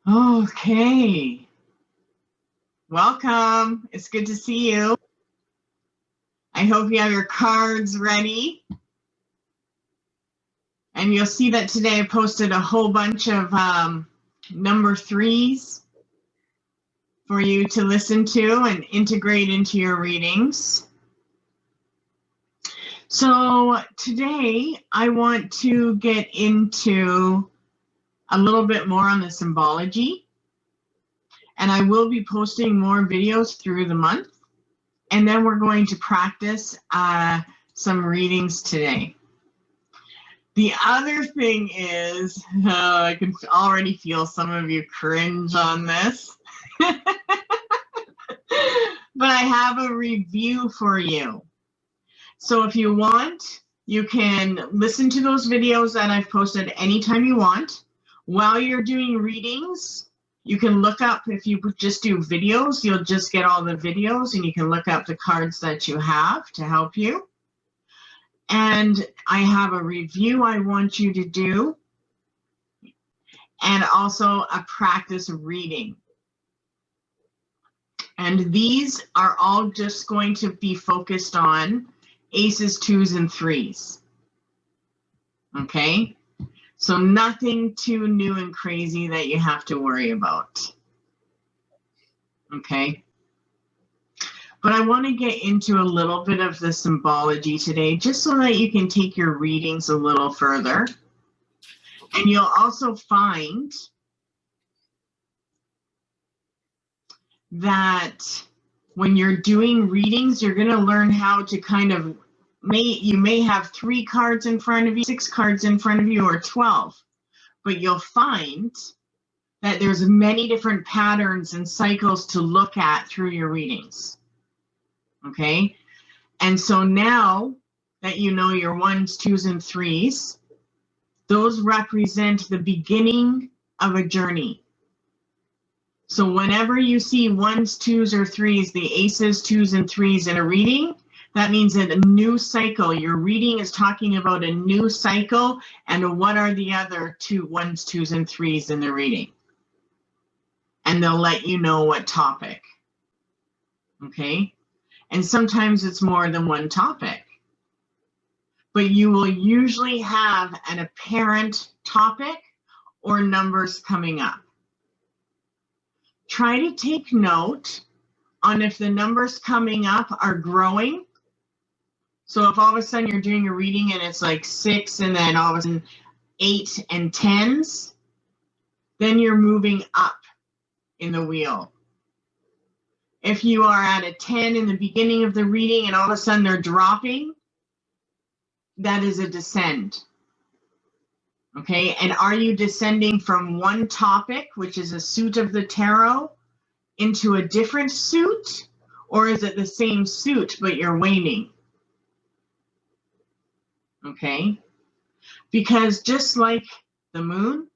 Okay, welcome. It's good to see you. I hope you have your cards ready. And you'll see that today I posted a whole bunch of number threes for you to listen to and integrate into your readings. So today I want to get into a little bit more on the symbology. And I will be posting more videos through the month. And then we're going to practice some readings today. The other thing is, I can already feel some of you cringe on this. But I have a review for you. So if you want, you can listen to those videos that I've posted anytime you want. While you're doing readings, you can look up, if you just do videos, you'll just get all the videos and you can look up the cards that you have to help you. And I have a review I want you to do, and also a practice reading. And these are all just going to be focused on aces, twos, and threes. Okay? So nothing too new and crazy that you have to worry about. Okay? But I want to get into a little bit of the symbology today, just so that you can take your readings a little further. And you'll also find that when you're doing readings, you're going to learn how to kind of, you may have 3 cards in front of you, 6 cards in front of you, or 12. But you'll find that there's many different patterns and cycles to look at through your readings. Okay? And so now that you know your 1s, 2s, and 3s, those represent the beginning of a journey. So whenever you see 1s, 2s, or 3s, the aces, 2s, and 3s in a reading, that means that a new cycle. Your reading is talking about a new cycle, and what are the other 1s, 2s, and 3s in the reading? And they'll let you know what topic. Okay? And sometimes it's more than one topic. But you will usually have an apparent topic or numbers coming up. Try to take note on if the numbers coming up are growing. So if all of a sudden you're doing a reading and it's like 6 and then all of a sudden 8 and 10s, then you're moving up in the wheel. If you are at a 10 in the beginning of the reading and all of a sudden they're dropping, that is a descend. Okay, and are you descending from one topic, which is a suit of the tarot, into a different suit? Or is it the same suit, but you're waning? Okay, because just like the moon,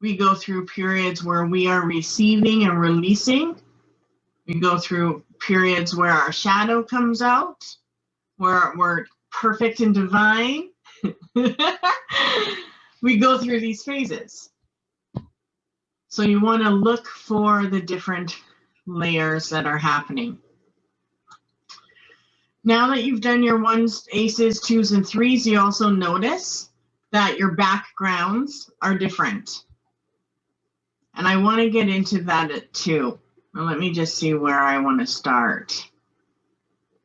we go through periods where we are receiving and releasing. We go through periods where our shadow comes out, where we're perfect and divine. We go through these phases. So you want to look for the different layers that are happening. Now that you've done your 1s, aces, 2s, and 3s, you also notice that your backgrounds are different. And I want to get into that too. Well, let me just see where I want to start.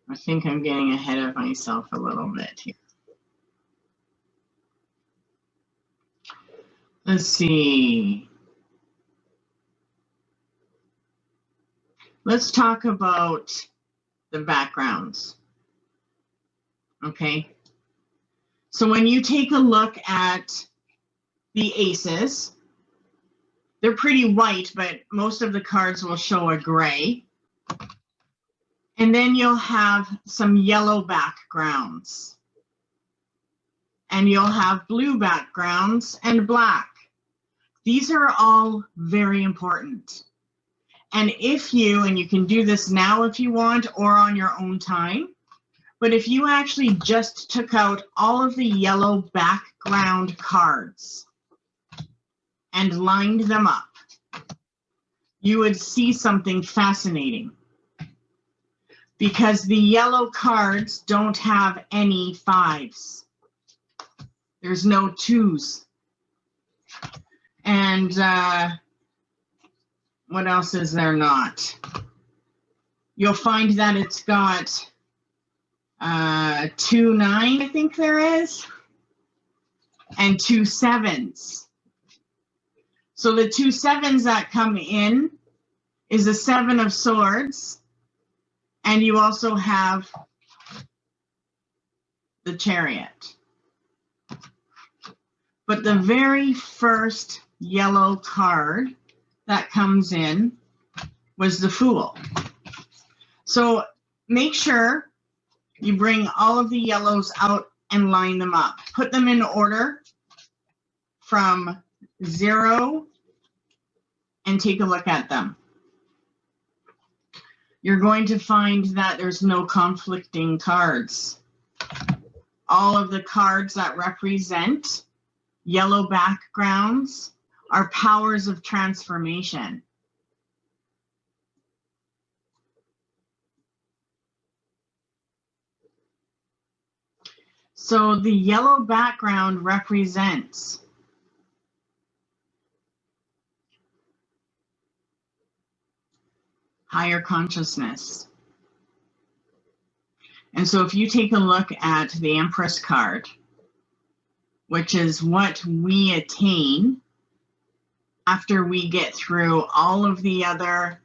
I think I'm getting ahead of myself a little bit here. Let's see. Let's talk about the backgrounds. Okay. So when you take a look at the aces, they're pretty white, but most of the cards will show a gray. And then you'll have some yellow backgrounds. And you'll have blue backgrounds and black. These are all very important. And if you, and you can do this now if you want, or on your own time, but if you actually just took out all of the yellow background cards and lined them up, you would see something fascinating, because the yellow cards don't have any 5s. There's no 2s. And what else is there not? You'll find that it's got 2 9, I think there is, and 2 7s. So the 2 7s that come in is a 7 of swords, and you also have the Chariot. But the very first yellow card that comes in was the Fool. So make sure you bring all of the yellows out and line them up. Put them in order from 0 and take a look at them. You're going to find that there's no conflicting cards. All of the cards that represent yellow backgrounds are powers of transformation. So the yellow background represents higher consciousness. And so if you take a look at the Empress card, which is what we attain after we get through all of the other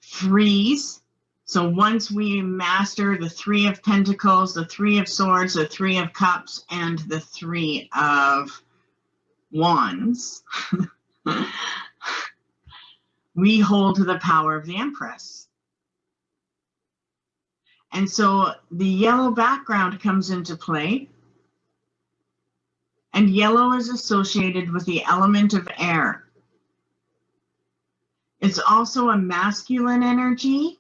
3s. So once we master the 3 of Pentacles, the 3 of Swords, the 3 of Cups, and the 3 of Wands, we hold the power of the Empress. And so the yellow background comes into play. And yellow is associated with the element of air. It's also a masculine energy,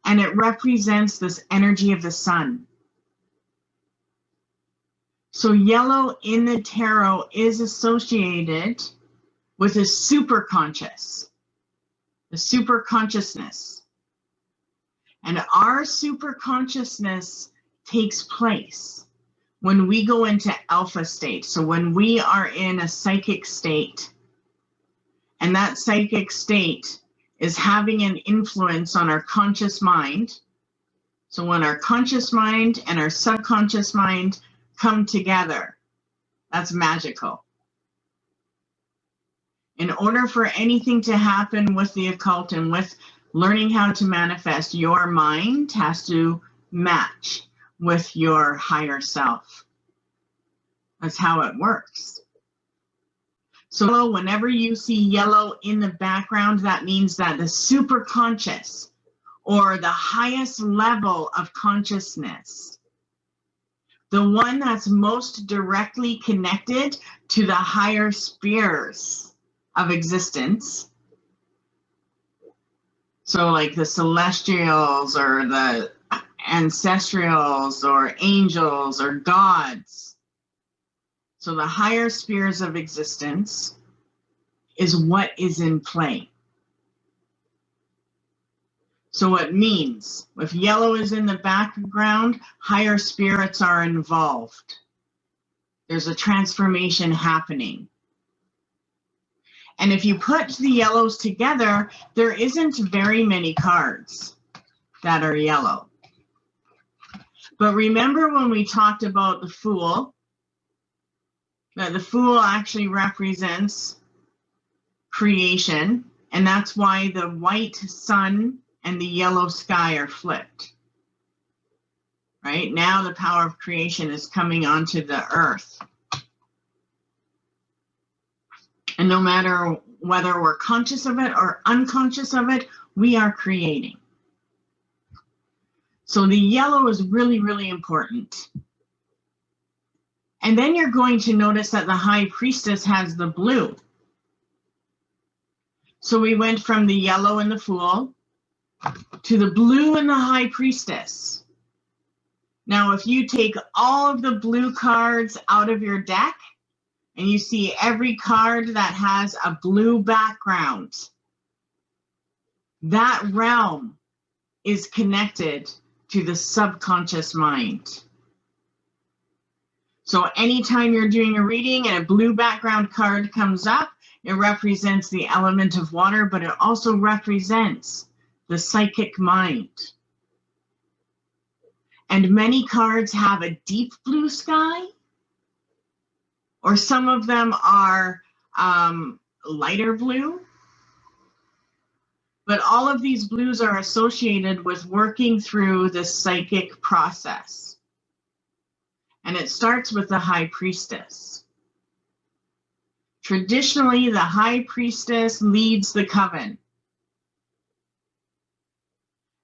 and it represents this energy of the sun. So yellow in the tarot is associated with a superconscious, the super consciousness. And our super consciousness takes place when we go into alpha state. So when we are in a psychic state, and that psychic state is having an influence on our conscious mind. So when our conscious mind and our subconscious mind come together, that's magical. In order for anything to happen with the occult and with learning how to manifest, your mind has to match with your higher self. That's how it works. So whenever you see yellow in the background, that means that the superconscious, or the highest level of consciousness, the one that's most directly connected to the higher spheres of existence, so like the celestials or the ancestrals or angels or gods, so the higher spheres of existence is what is in play. So it means if yellow is in the background, higher spirits are involved. There's a transformation happening. And if you put the yellows together, there isn't very many cards that are yellow. But remember when we talked about the Fool, that the Fool actually represents creation, and that's why the white sun and the yellow sky are flipped. Right? Now the power of creation is coming onto the earth. And no matter whether we're conscious of it or unconscious of it, we are creating. So the yellow is really, really important. And then you're going to notice that the High Priestess has the blue. So we went from the yellow and the Fool to the blue and the High Priestess. Now, if you take all of the blue cards out of your deck and you see every card that has a blue background, that realm is connected to the subconscious mind. So anytime you're doing a reading and a blue background card comes up, it represents the element of water, but it also represents the psychic mind. And many cards have a deep blue sky, or some of them are lighter blue. But all of these blues are associated with working through the psychic process. And it starts with the High Priestess. Traditionally, the High Priestess leads the coven.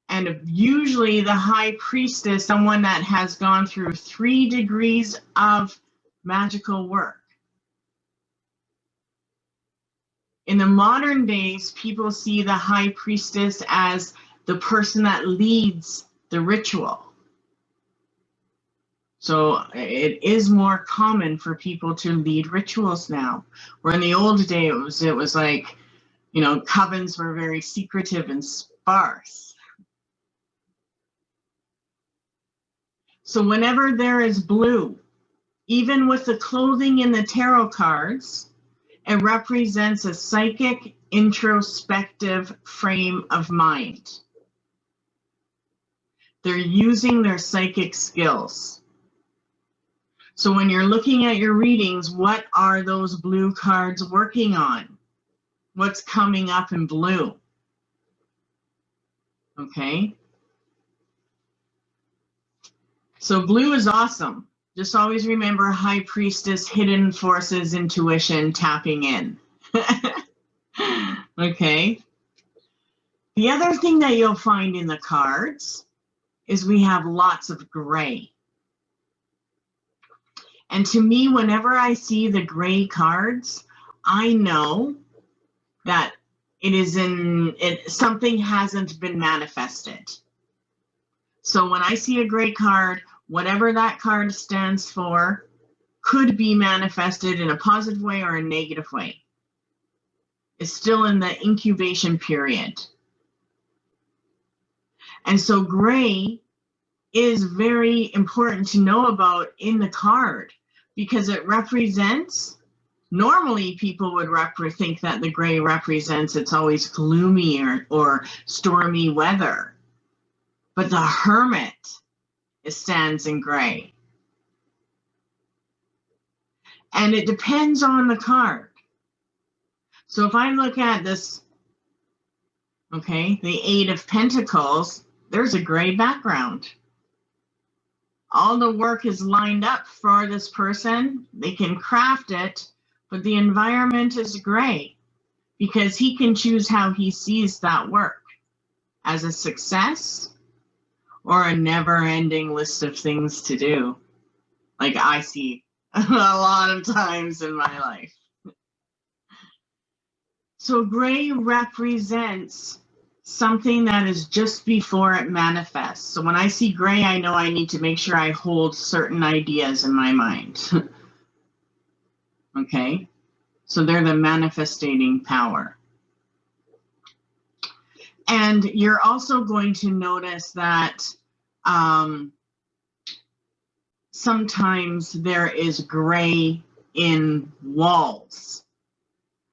And usually the High Priestess, someone that has gone through 3 degrees of magical work. In the modern days, people see the High Priestess as the person that leads the ritual. So it is more common for people to lead rituals now. Where in the old days, it was like, you know, covens were very secretive and sparse. So whenever there is blue, even with the clothing in the tarot cards, it represents a psychic, introspective frame of mind. They're using their psychic skills. So when you're looking at your readings, what are those blue cards working on? What's coming up in blue? Okay. So blue is awesome. Just always remember High Priestess, hidden forces, intuition, tapping in. Okay. The other thing that you'll find in the cards is we have lots of gray. And to me, whenever I see the gray cards, I know that something hasn't been manifested. So when I see a gray card, whatever that card stands for could be manifested in a positive way or a negative way. It's still in the incubation period. And so gray is very important to know about in the card because it represents, normally people would think that the gray represents it's always gloomy or stormy weather. But the Hermit stands in gray. And it depends on the card. So if I look at this, okay, the 8 of Pentacles, there's a gray background. All the work is lined up for this person. They can craft it, but the environment is gray because he can choose how he sees that work as a success or a never-ending list of things to do, like I see a lot of times in my life. So gray represents something that is just before it manifests. So when I see gray, I know I need to make sure I hold certain ideas in my mind. Okay? So they're the manifesting power. And you're also going to notice that sometimes there is gray in walls.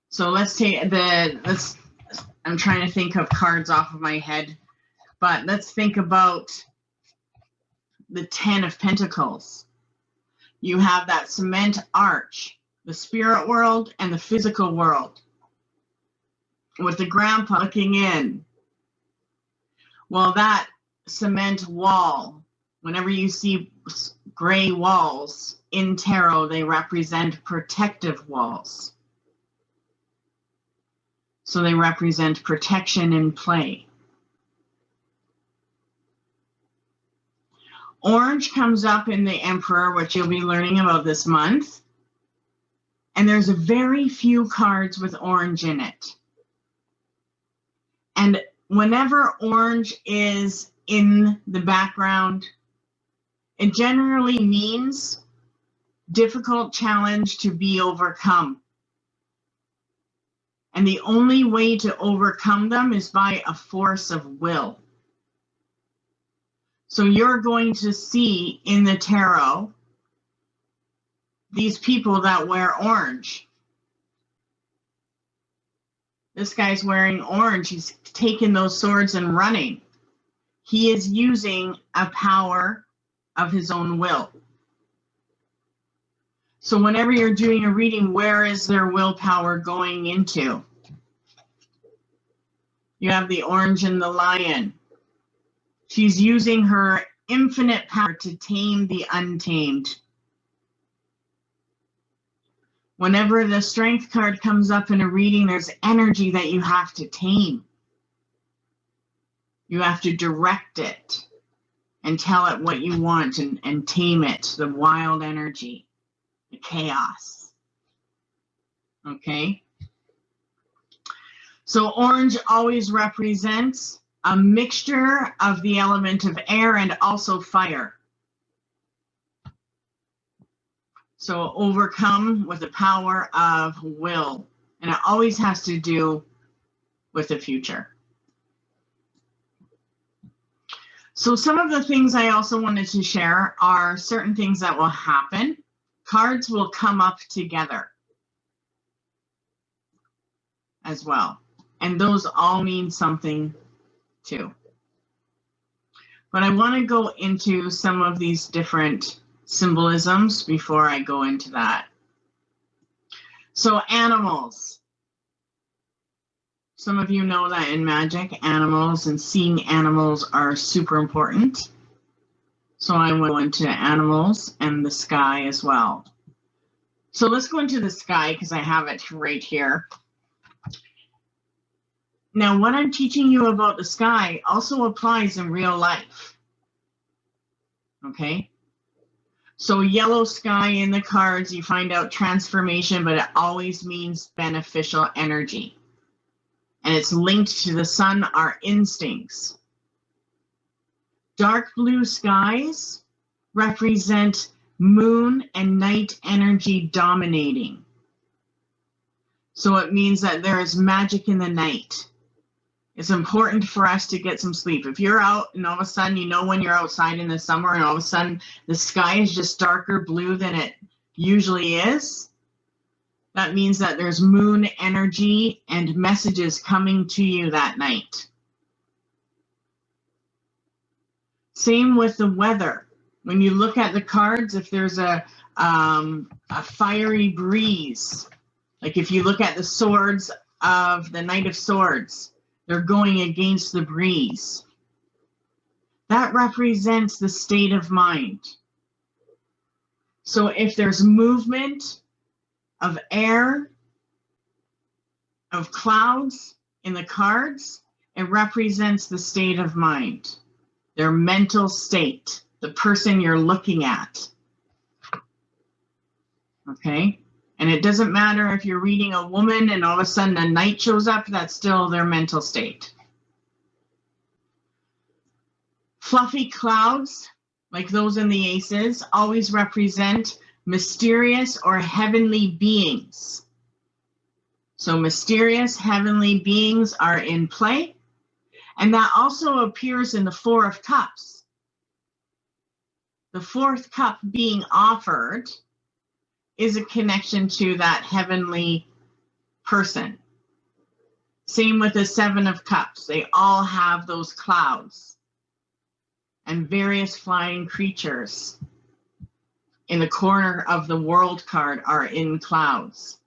So let's take I'm trying to think of cards off of my head, but let's think about the 10 of Pentacles. You have that cement arch, the spirit world and the physical world, with the grandpa looking in. Well, that cement wall, whenever you see gray walls in tarot, they represent protective walls. So they represent protection in play. Orange comes up in the Emperor, which you'll be learning about this month. And there's very few cards with orange in it. And whenever orange is in the background, it generally means difficult challenge to be overcome. And the only way to overcome them is by a force of will. So you're going to see in the tarot these people that wear orange. This guy's wearing orange. He's taking those swords and running. He is using a power of his own will. So whenever you're doing a reading, where is their willpower going into? You have the orange and the lion. She's using her infinite power to tame the untamed. Whenever the strength card comes up in a reading, there's energy that you have to tame. You have to direct it and tell it what you want and tame it, the wild energy, the chaos. Okay? So orange always represents a mixture of the element of air and also fire. So overcome with the power of will. And it always has to do with the future. So some of the things I also wanted to share are certain things that will happen. Cards will come up together as well. And those all mean something too. But I want to go into some of these different symbolisms before I go into that. So animals. Some of you know that in magic, animals and seeing animals are super important. So I will go into animals and the sky as well. So let's go into the sky because I have it right here. Now, what I'm teaching you about the sky also applies in real life. Okay? So yellow sky in the cards, you find out transformation, but it always means beneficial energy. And it's linked to the sun, our instincts. Dark blue skies represent moon and night energy dominating. So it means that there is magic in the night. It's important for us to get some sleep. If you're out and all of a sudden, you know when you're outside in the summer and all of a sudden the sky is just darker blue than it usually is, that means that there's moon energy and messages coming to you that night. Same with the weather. When you look at the cards, if there's a fiery breeze, like if you look at the swords of the Knight of Swords, they're going against the breeze. That represents the state of mind. So if there's movement of air, of clouds in the cards, it represents the state of mind, their mental state, the person you're looking at. Okay? And it doesn't matter if you're reading a woman and all of a sudden a knight shows up, that's still their mental state. Fluffy clouds, like those in the aces, always represent mysterious or heavenly beings. So mysterious heavenly beings are in play. And that also appears in the Four of Cups. The fourth cup being offered is a connection to that heavenly person. Same with the Seven of Cups. They all have those clouds and various flying creatures in the corner of the World card are in clouds.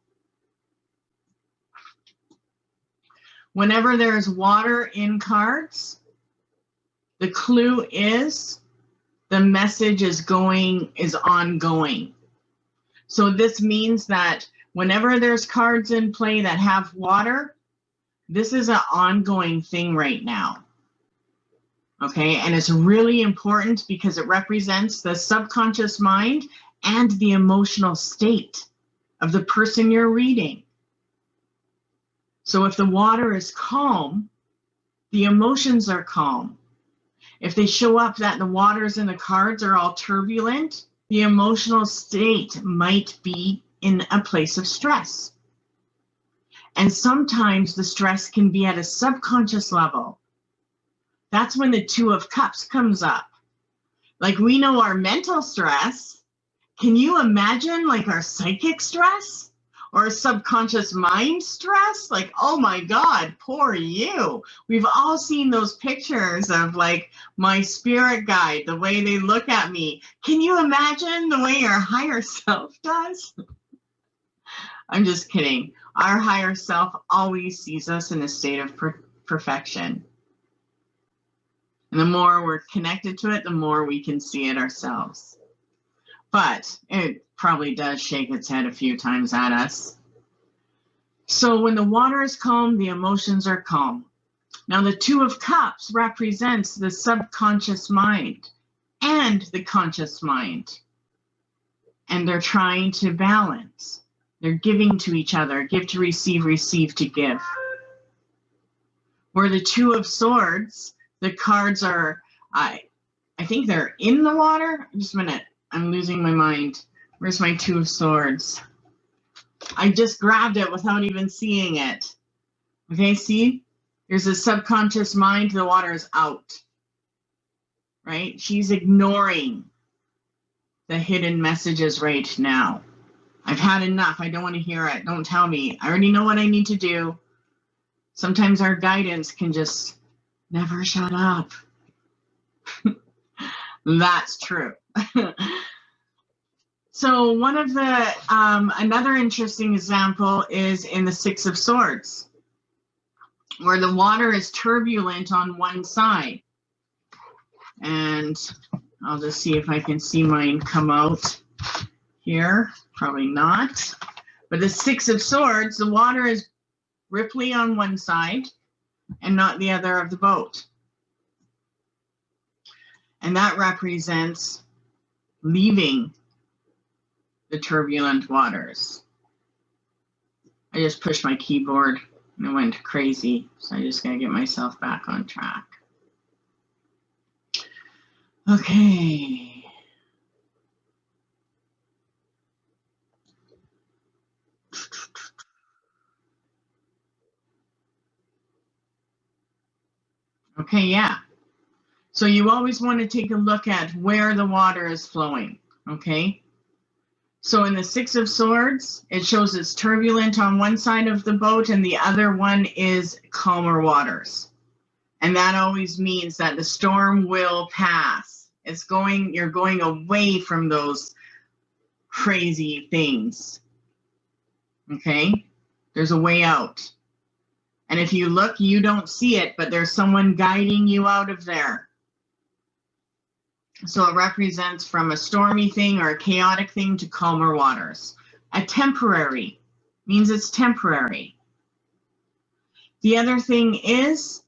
Whenever there's water in cards, the clue is the message is ongoing. So this means that whenever there's cards in play that have water, this is an ongoing thing right now. Okay, and it's really important because it represents the subconscious mind and the emotional state of the person you're reading. So if the water is calm, the emotions are calm. If they show up that the waters in the cards are all turbulent, the emotional state might be in a place of stress. And sometimes the stress can be at a subconscious level. That's when the Two of Cups comes up. Like, we know our mental stress. Can you imagine like our psychic stress or subconscious mind stress? Like, oh my God, poor you. We've all seen those pictures of like my spirit guide, the way they look at me. Can you imagine the way our higher self does? I'm just kidding. Our higher self always sees us in a state of perfection. And the more we're connected to it, the more we can see it ourselves. But it probably does shake its head a few times at us. So when the water is calm, the emotions are calm. Now the Two of Cups represents the subconscious mind and the conscious mind. And they're trying to balance. They're giving to each other, give to receive, receive to give. Where the Two of Swords, the cards are, I think they're in the water. Just a minute, I'm losing my mind. Where's my Two of Swords? I just grabbed it without even seeing it. Okay, see? There's a subconscious mind, the water is out. Right? She's ignoring the hidden messages right now. I've had enough. I don't want to hear it. Don't tell me. I already know what I need to do. Sometimes our guidance can just never shut up. That's true. So one of the, another interesting example is in the Six of Swords, where the water is turbulent on one side. And I'll just see if I can see mine come out here. Probably not. But the Six of Swords, the water is ripply on one side and not the other of the boat. And that represents leaving the turbulent waters. I just pushed my keyboard and it went crazy. So I just gotta get myself back on track. Okay. Okay, yeah. So you always want to take a look at where the water is flowing, okay? So in the Six of Swords, it shows it's turbulent on one side of the boat and the other one is calmer waters. And that always means that the storm will pass. You're going away from those crazy things, okay? There's a way out. And if you look, you don't see it, but there's someone guiding you out of there. So it represents from a stormy thing or a chaotic thing to calmer waters. A temporary means it's temporary. The other thing is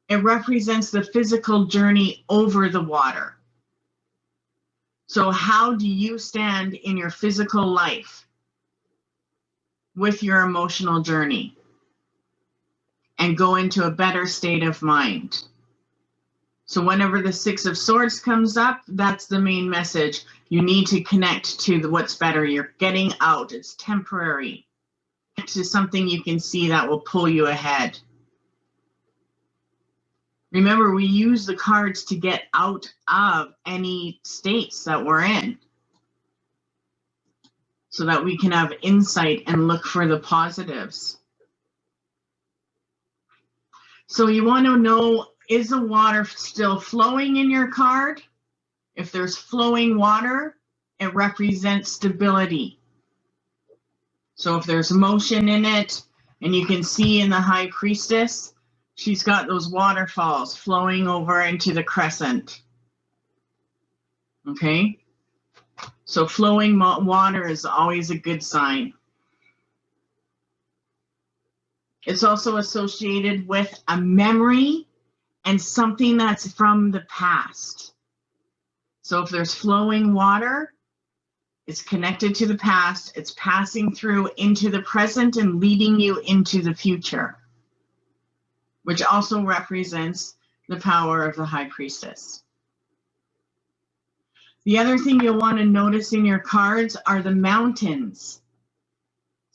it represents the physical journey over the water. So how do you stand in your physical life with your emotional journey and go into a better state of mind? So whenever the Six of Swords comes up, that's the main message. You need to connect to what's better. You're getting out. It's temporary. To something you can see that will pull you ahead. Remember, we use the cards to get out of any states that we're in so that we can have insight and look for the positives. So you want to know, is the water still flowing in your card? If there's flowing water, it represents stability. So if there's motion in it, and you can see in the High Priestess, she's got those waterfalls flowing over into the crescent. Okay? So flowing water is always a good sign. It's also associated with a memory and something that's from the past. So if there's flowing water, it's connected to the past, it's passing through into the present and leading you into the future, which also represents the power of the High Priestess. The other thing you'll want to notice in your cards are the mountains.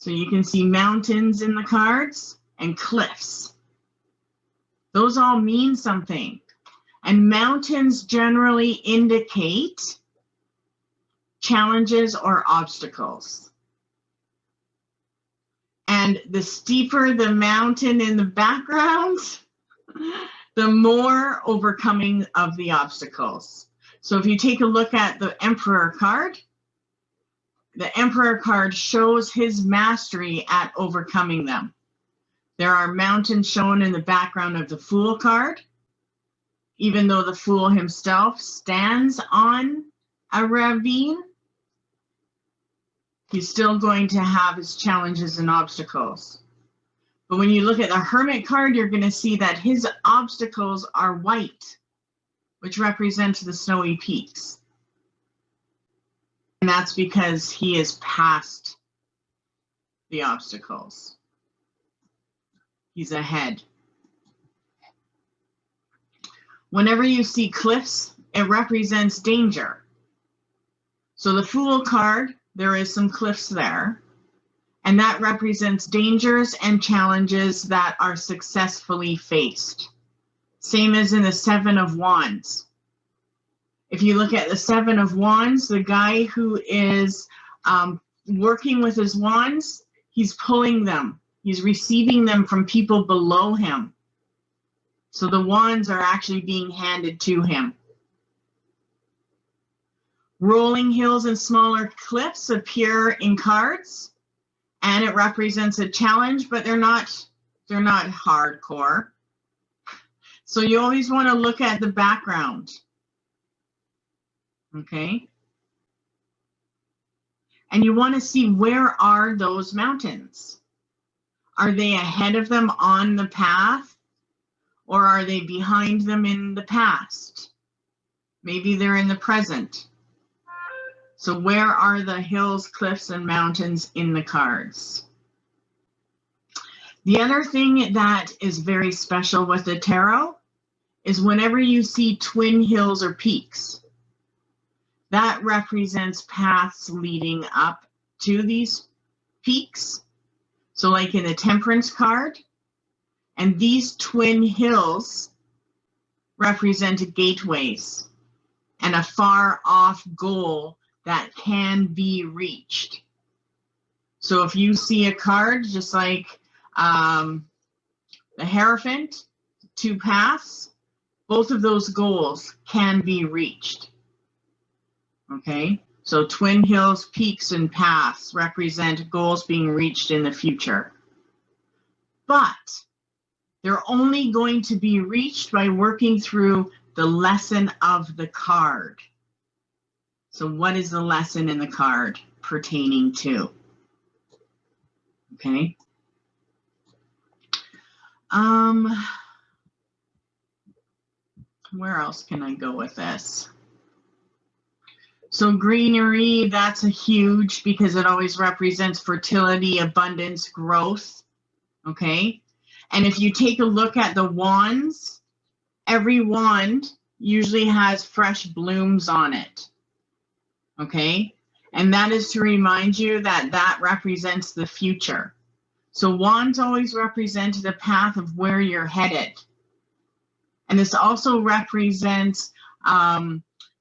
So you can see mountains in the cards and cliffs. Those all mean something. And mountains generally indicate challenges or obstacles. And the steeper the mountain in the background, the more overcoming of the obstacles. So if you take a look at the Emperor card, the Emperor card shows his mastery at overcoming them. There are mountains shown in the background of the Fool card. Even though the Fool himself stands on a ravine, he's still going to have his challenges and obstacles. But when you look at the Hermit card, you're going to see that his obstacles are white, which represents the snowy peaks. And that's because he is past the obstacles. He's ahead. Whenever you see cliffs, it represents danger. So the Fool card, there is some cliffs there, and that represents dangers and challenges that are successfully faced. Same as in the Seven of Wands. If you look at the Seven of Wands, the guy who is working with his wands, he's pulling them. He's receiving them from people below him. So the wands are actually being handed to him. Rolling hills and smaller cliffs appear in cards, and it represents a challenge, but they're not hardcore. So you always want to look at the background. Okay? And you want to see, where are those mountains? Are they ahead of them on the path, or are they behind them in the past? Maybe they're in the present. So where are the hills, cliffs, and mountains in the cards? The other thing that is very special with the tarot is whenever you see twin hills or peaks, that represents paths leading up to these peaks. So like in the Temperance card, and these twin hills represent gateways and a far off goal that can be reached. So if you see a card just like the Hierophant, two paths, both of those goals can be reached. Okay, so twin hills, peaks, and paths represent goals being reached in the future. But they're only going to be reached by working through the lesson of the card. So what is the lesson in the card pertaining to? Okay. Where else can I go with this? So greenery, that's a huge, because it always represents fertility, abundance, growth. Okay. And if you take a look at the wands, every wand usually has fresh blooms on it. Okay. And that is to remind you that that represents the future. So wands always represent the path of where you're headed. And this also represents,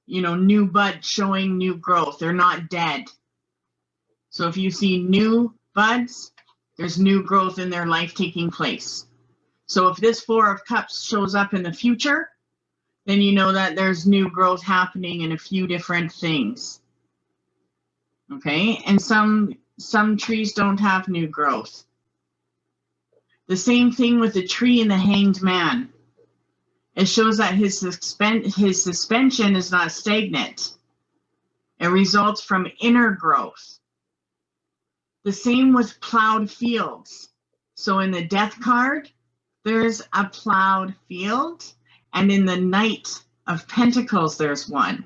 new buds showing new growth. They're not dead. So if you see new buds, there's new growth in their life taking place. So if this Four of Cups shows up in the future, then you know that there's new growth happening in a few different things. Okay, and some trees don't have new growth. The same thing with the tree and the Hanged Man. It shows that his suspension is not stagnant. It results from inner growth. The same with plowed fields. So in the Death card, there's a plowed field, and in the Knight of Pentacles, there's one.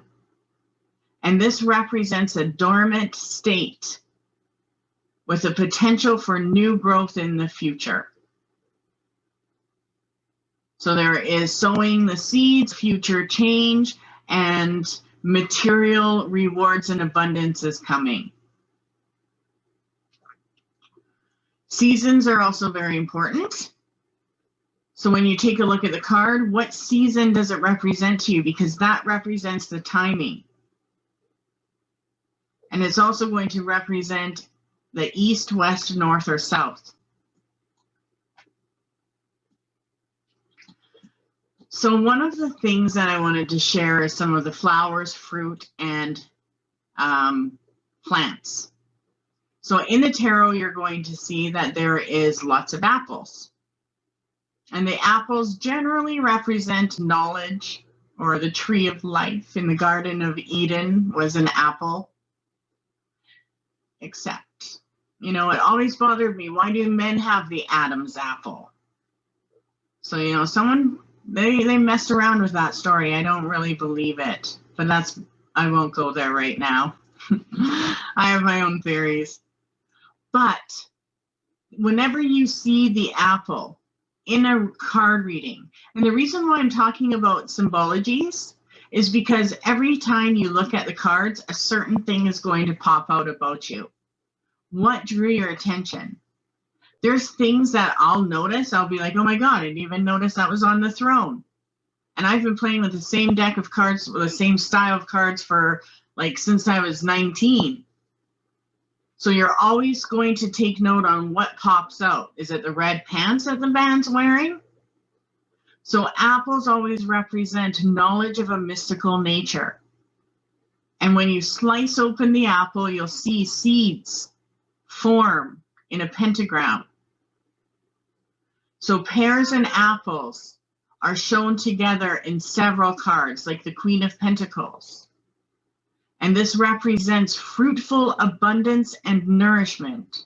And this represents a dormant state with a potential for new growth in the future. So there is sowing the seeds, future change, and material rewards and abundance is coming. Seasons are also very important. So when you take a look at the card, what season does it represent to you? Because that represents the timing. And it's also going to represent the east, west, north, or south. So one of the things that I wanted to share is some of the flowers, fruit, and plants. So in the tarot, you're going to see that there is lots of apples. And the apples generally represent knowledge, or the tree of life. In the Garden of Eden was an apple. Except, you know, it always bothered me. Why do men have the Adam's apple? So, you know, they messed around with that story. I don't really believe it. But I won't go there right now. I have my own theories. But whenever you see the apple in a card reading, and the reason why I'm talking about symbologies is because every time you look at the cards, a certain thing is going to pop out about you. What drew your attention? There's things that I'll notice. I'll be like, oh my God, I didn't even notice that was on the throne. And I've been playing with the same deck of cards, with the same style of cards for since I was 19. So you're always going to take note on what pops out. Is it the red pants that the man's wearing? So apples always represent knowledge of a mystical nature. And when you slice open the apple, you'll see seeds form in a pentagram. So pears and apples are shown together in several cards, like the Queen of Pentacles. And this represents fruitful abundance and nourishment.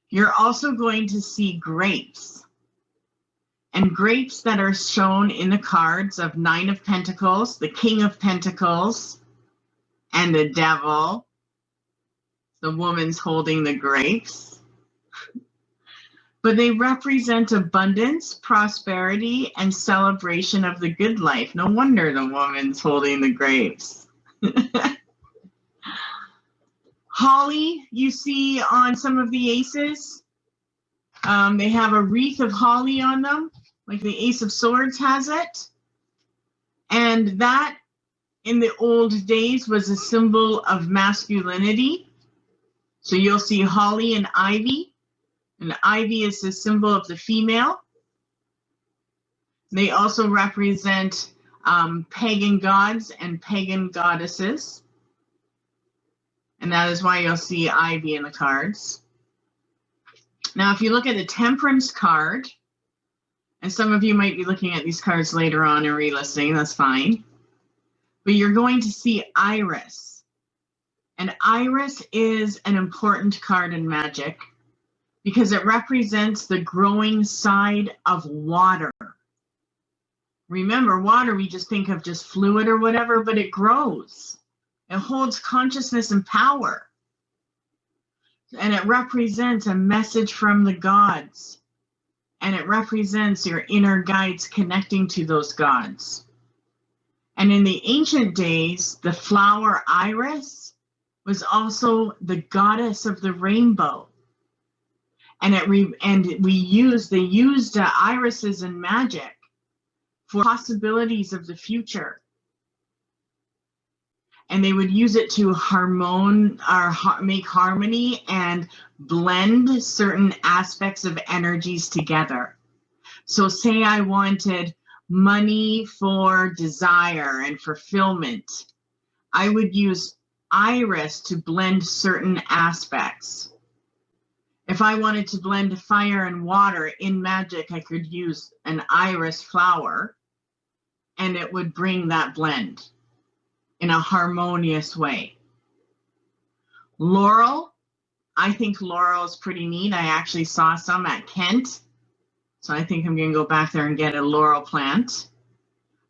You're also going to see grapes. And grapes that are shown in the cards of Nine of Pentacles, the King of Pentacles, and the Devil. The woman's holding the grapes. But they represent abundance, prosperity, and celebration of the good life. No wonder the woman's holding the grapes. Holly, you see on some of the aces, they have a wreath of holly on them, like the Ace of Swords has it. And that, in the old days, was a symbol of masculinity. So you'll see holly and ivy. And ivy is the symbol of the female. They also represent pagan gods and pagan goddesses. And that is why you'll see ivy in the cards. Now, if you look at the Temperance card, and some of you might be looking at these cards later on and re-listening, that's fine. But you're going to see Iris. And Iris is an important card in magic, because it represents the growing side of water. Remember, water, we just think of just fluid or whatever, but it grows. It holds consciousness and power. And it represents a message from the gods. And it represents your inner guides connecting to those gods. And in the ancient days, the flower iris was also the goddess of the rainbow. And they used irises in magic for possibilities of the future. And they would use it to make harmony and blend certain aspects of energies together. So say I wanted money for desire and fulfillment, I would use iris to blend certain aspects. If I wanted to blend fire and water in magic, I could use an iris flower and it would bring that blend in a harmonious way. Laurel, I think laurel is pretty neat. I actually saw some at Kent. So I think I'm going to go back there and get a laurel plant.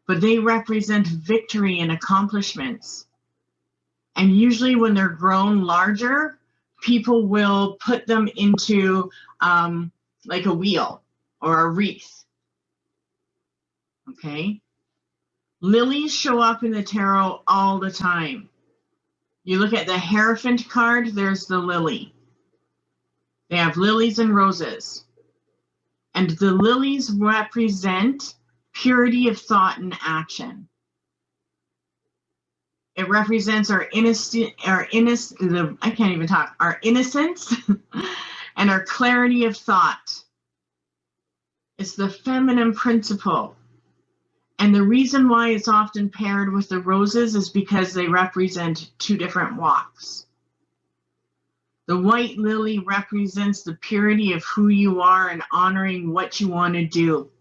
But they represent victory and accomplishments. And usually when they're grown larger, people will put them into like a wheel or a wreath. Okay. Lilies show up in the tarot all the time. You look at the Hierophant card, there's the lily. They have lilies and roses. And the lilies represent purity of thought and action. It represents our innocence, I can't even talk, our innocence and our clarity of thought. It's the feminine principle. And the reason why it's often paired with the roses is because they represent two different walks. The white lily represents the purity of who you are and honoring what you want to do,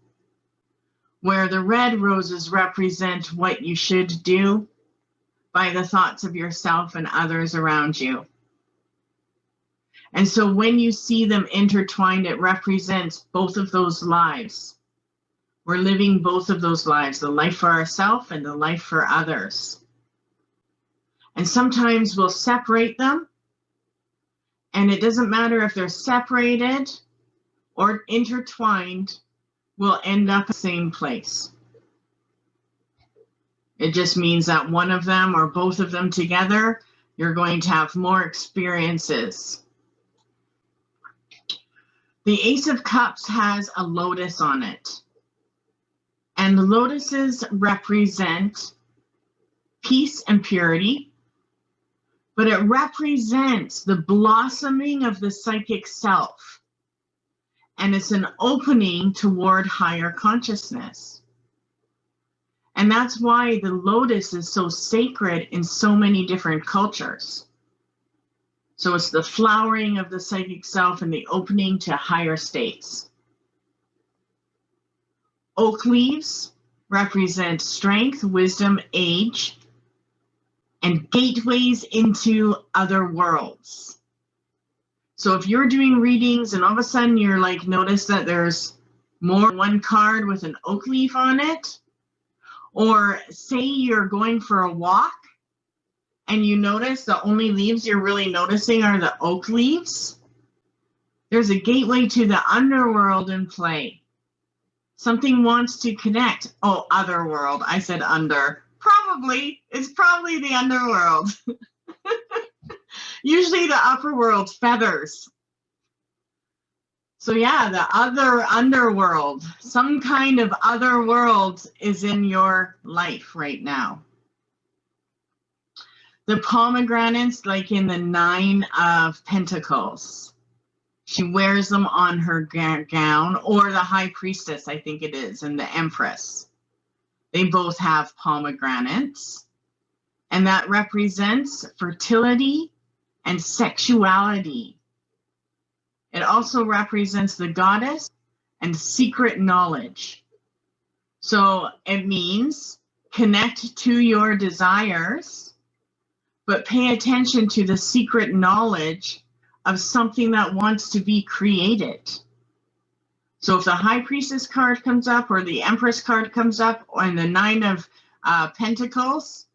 where the red roses represent what you should do by the thoughts of yourself and others around you. And so when you see them intertwined, it represents both of those lives. We're living both of those lives, the life for ourselves and the life for others. And sometimes we'll separate them, and it doesn't matter if they're separated or intertwined, we'll end up in the same place. It just means that one of them or both of them together, you're going to have more experiences. The Ace of Cups has a lotus on it. And the lotuses represent peace and purity, but it represents the blossoming of the psychic self. And it's an opening toward higher consciousness. And that's why the lotus is so sacred in so many different cultures. So it's the flowering of the psychic self and the opening to higher states. Oak leaves represent strength, wisdom, age, and gateways into other worlds. So if you're doing readings and all of a sudden you're like, notice that there's more than one card with an oak leaf on it, or say you're going for a walk and you notice the only leaves you're really noticing are the oak leaves, there's a gateway to the underworld in play. Something wants to connect. Oh, other world. I said under. Probably. It's probably the underworld. Usually the upper world, feathers. So yeah, the other underworld, some kind of other world is in your life right now. The pomegranates, like in the 9 of Pentacles. She wears them on her gown, or the High Priestess, I think it is, and the Empress. They both have pomegranates. And that represents fertility and sexuality. It also represents the goddess and secret knowledge. So it means connect to your desires, but pay attention to the secret knowledge of something that wants to be created. So if the High Priestess card comes up, or the Empress card comes up, and the 9 of Pentacles,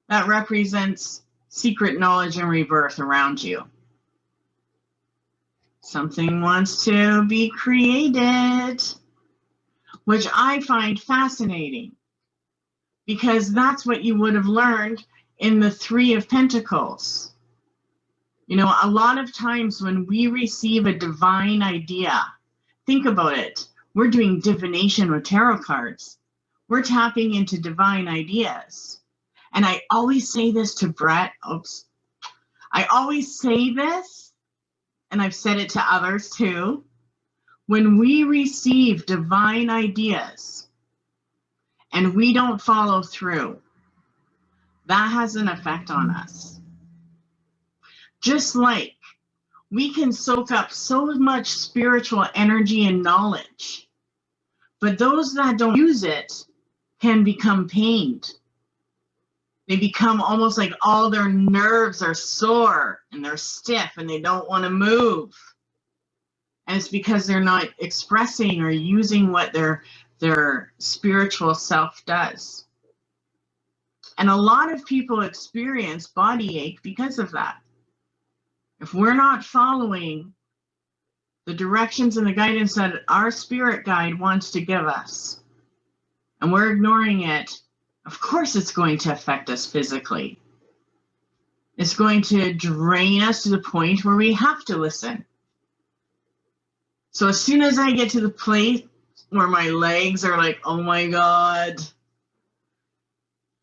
that represents secret knowledge and rebirth around you. Something wants to be created, which I find fascinating, because that's what you would have learned in the 3 of Pentacles. You know, a lot of times when we receive a divine idea, think about it. We're doing divination with tarot cards. We're tapping into divine ideas. And I always say this to Brett. I always say this, and I've said it to others too. When we receive divine ideas and we don't follow through, that has an effect on us. Just like we can soak up so much spiritual energy and knowledge, but those that don't use it can become pained. They become almost like all their nerves are sore and they're stiff and they don't want to move. And it's because they're not expressing or using what their spiritual self does. And a lot of people experience body ache because of that. If we're not following the directions and the guidance that our spirit guide wants to give us, and we're ignoring it, of course it's going to affect us physically. It's going to drain us to the point where we have to listen. So as soon as I get to the place where my legs are like, oh my God,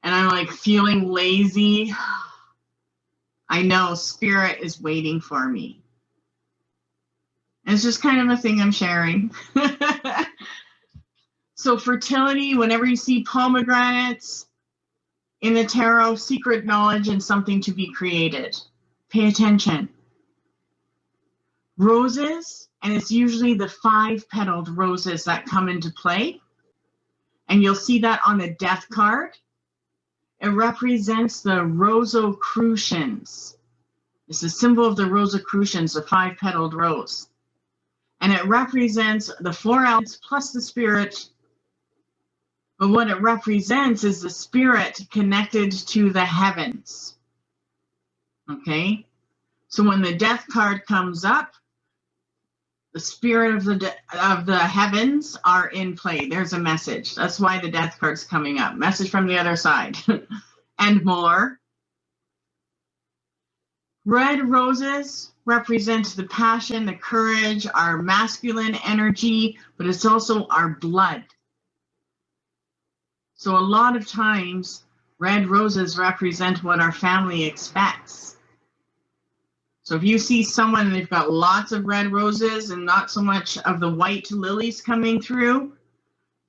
and I'm like feeling lazy, I know Spirit is waiting for me. And it's just kind of a thing I'm sharing. So fertility, whenever you see pomegranates in the tarot, secret knowledge and something to be created. Pay attention. Roses, and it's usually the 5-petaled roses that come into play. And you'll see that on the death card. It represents the Rosicrucians. It's the symbol of the Rosicrucians, the 5-petaled rose. And it represents the 4 elements plus the spirit. But what it represents is the spirit connected to the heavens. Okay? So when the death card comes up, the spirit of the heavens are in play. There's a message. That's why the death card's coming up. Message from the other side. And more. Red roses represent the passion, the courage, our masculine energy, but it's also our blood. So a lot of times, red roses represent what our family expects. So if you see someone and they've got lots of red roses and not so much of the white lilies coming through,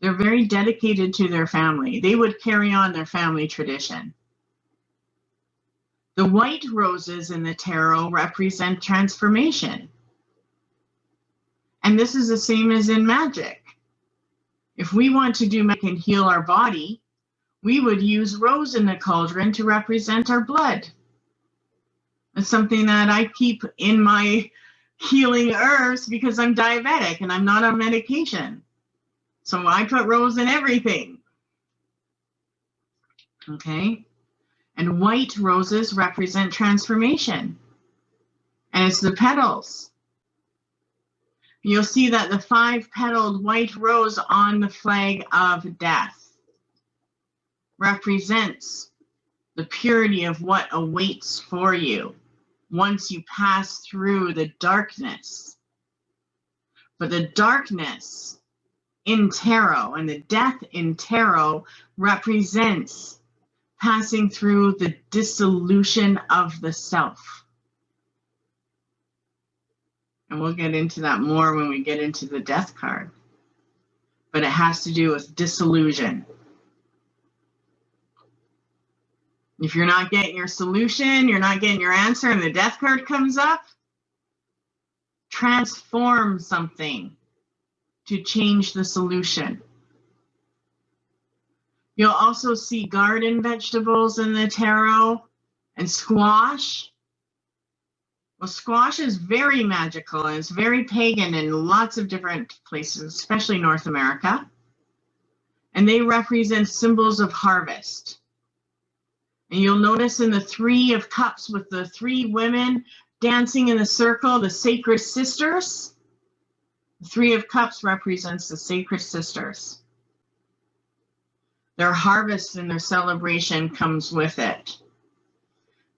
they're very dedicated to their family. They would carry on their family tradition. The white roses in the tarot represent transformation. And this is the same as in magic. If we want to do magic and heal our body, we would use rose in the cauldron to represent our blood. It's something that I keep in my healing herbs because I'm diabetic and I'm not on medication. So I put rose in everything. Okay? And white roses represent transformation. And it's the petals. You'll see that the 5-petaled white rose on the flag of death represents the purity of what awaits for you once you pass through the darkness. But the darkness in tarot and the death in tarot represents passing through the dissolution of the self. And we'll get into that more when we get into the death card. But it has to do with disillusion. If you're not getting your solution, you're not getting your answer, and the death card comes up, transform something to change the solution. You'll also see garden vegetables in the tarot and squash. Well, squash is very magical and it's very pagan in lots of different places, especially North America. And they represent symbols of harvest. And you'll notice in the 3 of Cups with the 3 women dancing in the circle, the sacred sisters. The 3 of Cups represents the sacred sisters. Their harvest and their celebration comes with it.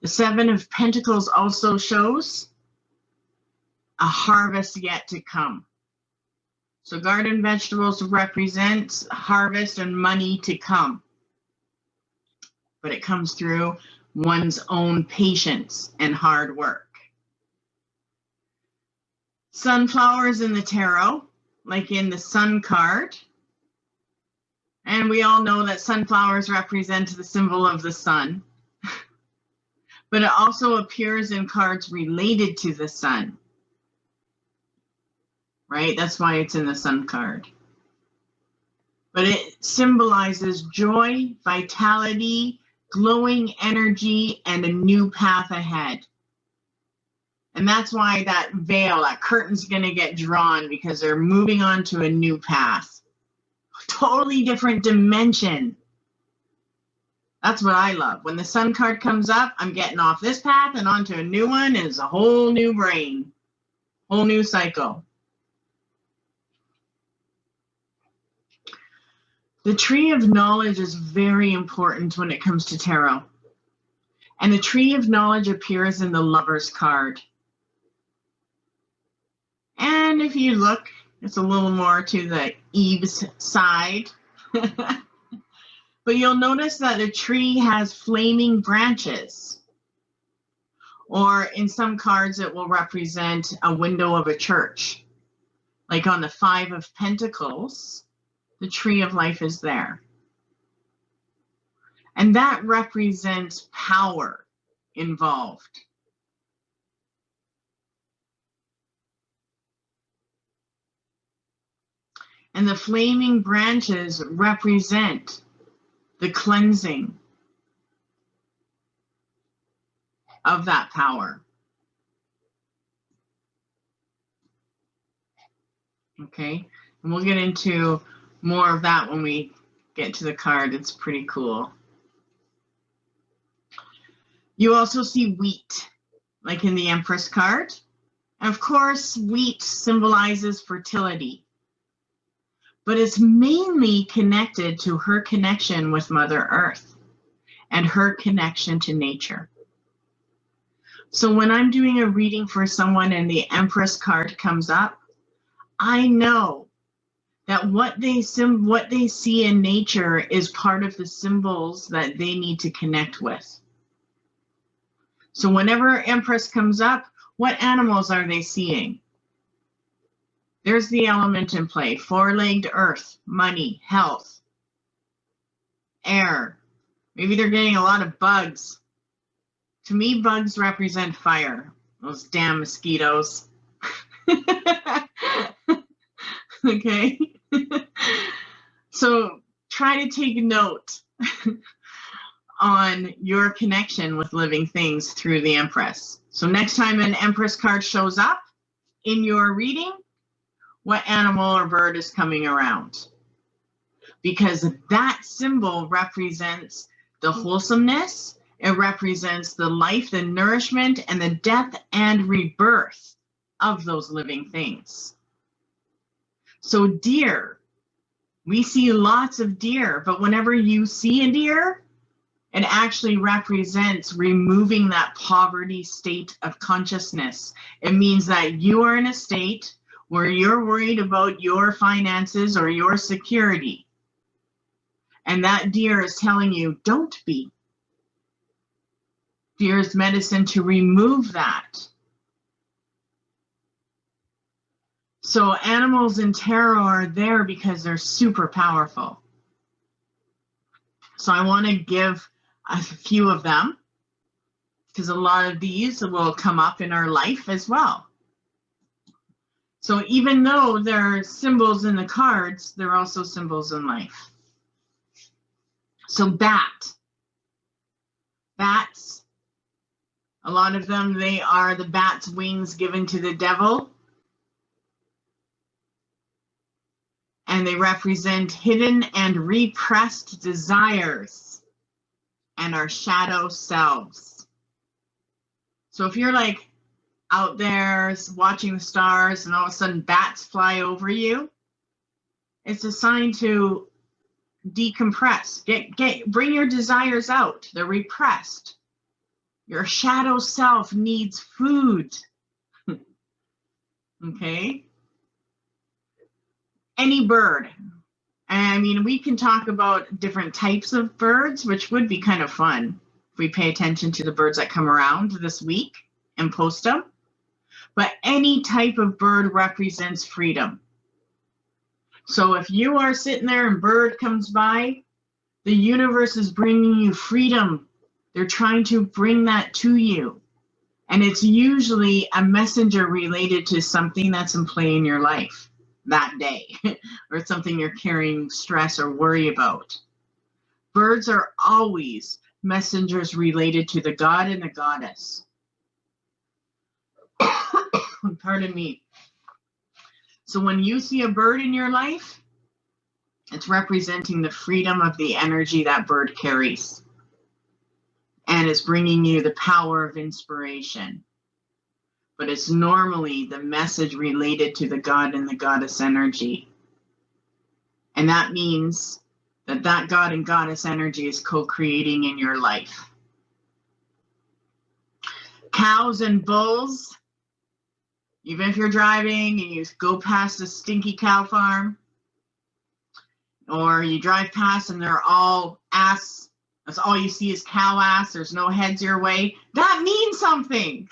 The 7 of Pentacles also shows a harvest yet to come. So garden vegetables represent harvest and money to come. But it comes through one's own patience and hard work. Sunflowers in the tarot, like in the Sun card. And we all know that sunflowers represent the symbol of the sun. But it also appears in cards related to the sun. Right? That's why it's in the Sun card. But it symbolizes joy, vitality, glowing energy, and a new path ahead. And that's why that veil, that curtain's going to get drawn, because they're moving on to a new path. Totally different dimension. That's what I love. When the Sun card comes up, I'm getting off this path and onto a new one, and it's a whole new brain, whole new cycle. The tree of knowledge is very important when it comes to tarot. And the tree of knowledge appears in the Lover's card. And if you look, it's a little more to the eaves side. But you'll notice that the tree has flaming branches. Or in some cards, it will represent a window of a church. Like on the 5 of Pentacles, the tree of life is there. And that represents power involved. And the flaming branches represent the cleansing of that power. Okay, and we'll get into more of that when we get to the card. It's pretty cool. You also see wheat, like in the Empress card. And of course, wheat symbolizes fertility. But it's mainly connected to her connection with Mother Earth and her connection to nature. So when I'm doing a reading for someone and the Empress card comes up, I know that what they see in nature is part of the symbols that they need to connect with. So whenever Empress comes up, what animals are they seeing? There's the element in play: 4-legged earth, money, health, air. Maybe they're getting a lot of bugs. To me, bugs represent fire. Those damn mosquitoes. Okay. So try to take note on your connection with living things through the Empress. So next time an Empress card shows up in your reading, what animal or bird is coming around? Because that symbol represents the wholesomeness. It represents the life, the nourishment, and the death and rebirth of those living things. So deer, we see lots of deer, but whenever you see a deer, it actually represents removing that poverty state of consciousness. It means that you are in a state where you're worried about your finances or your security. And that deer is telling you, don't be. Deer is medicine to remove that. So animals in tarot are there because they're super powerful. So I want to give a few of them, because a lot of these will come up in our life as well. So even though they're symbols in the cards, they're also symbols in life. So bat. Bats, a lot of them, they are the bat's wings given to the devil. And they represent hidden and repressed desires and our shadow selves. So if you're like out there watching the stars and all of a sudden bats fly over you, it's a sign to decompress. Bring your desires out. They're repressed. Your shadow self needs food. Okay? Any bird. I mean, we can talk about different types of birds, which would be kind of fun if we pay attention to the birds that come around this week and post them. But any type of bird represents freedom. So if you are sitting there and a bird comes by, the universe is bringing you freedom. They're trying to bring that to you. And it's usually a messenger related to something that's in play in your life that day, or something you're carrying stress or worry about. Birds are always messengers related to the god and the goddess. Pardon me. So when you see a bird in your life, it's representing the freedom of the energy that bird carries. And it's bringing you the power of inspiration. But it's normally the message related to the god and the goddess energy. And that means that that god and goddess energy is co-creating in your life. Cows and bulls, Even if you're driving and you go past a stinky cow farm, or you drive past and they're all ass, that's all you see is cow ass, there's no heads your way, that means something.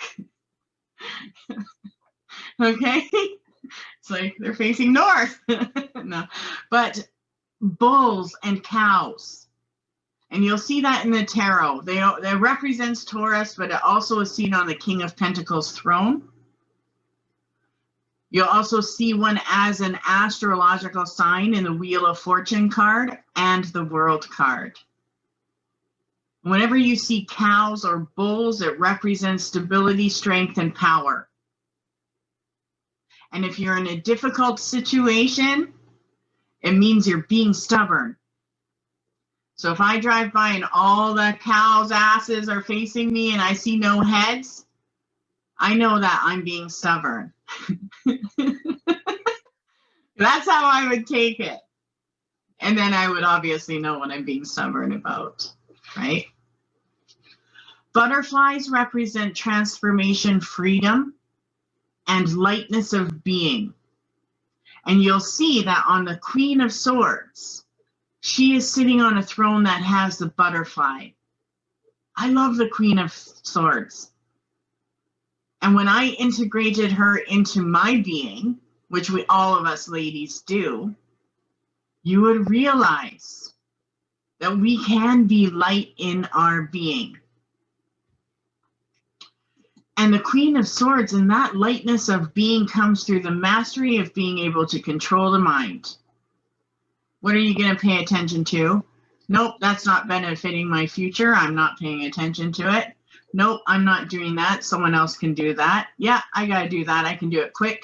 Okay? It's like they're facing north. No. But bulls and cows, and you'll see that in the tarot. They represents Taurus, but it also is seen on the King of Pentacles throne. You'll also see one as an astrological sign in the Wheel of Fortune card and the World card. Whenever you see cows or bulls, it represents stability, strength, and power. And if you're in a difficult situation, it means you're being stubborn. So if I drive by and all the cows' asses are facing me and I see no heads, I know that I'm being stubborn. That's how I would take it. And then I would obviously know what I'm being stubborn about, right? Butterflies represent transformation, freedom, and lightness of being. And you'll see that on the Queen of Swords, she is sitting on a throne that has the butterfly. I love the Queen of Swords. And when I integrated her into my being, which all of us ladies do, you would realize that we can be light in our being. And the Queen of Swords and that lightness of being comes through the mastery of being able to control the mind. What are you going to pay attention to? Nope, that's not benefiting my future. I'm not paying attention to it. Nope, I'm not doing that. Someone else can do that. Yeah, I got to do that. I can do it quick.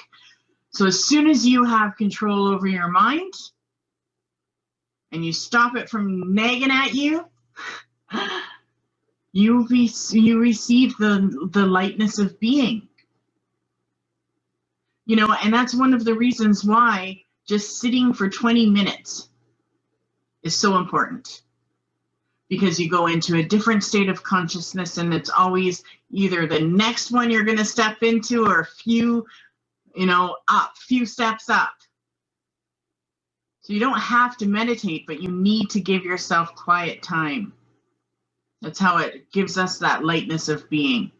So as soon as you have control over your mind and you stop it from nagging at you, you receive the lightness of being. You know, and that's one of the reasons why just sitting for 20 minutes is so important. Because you go into a different state of consciousness, and it's always either the next one you're going to step into or a few steps up. So you don't have to meditate, but you need to give yourself quiet time. That's how it gives us that lightness of being.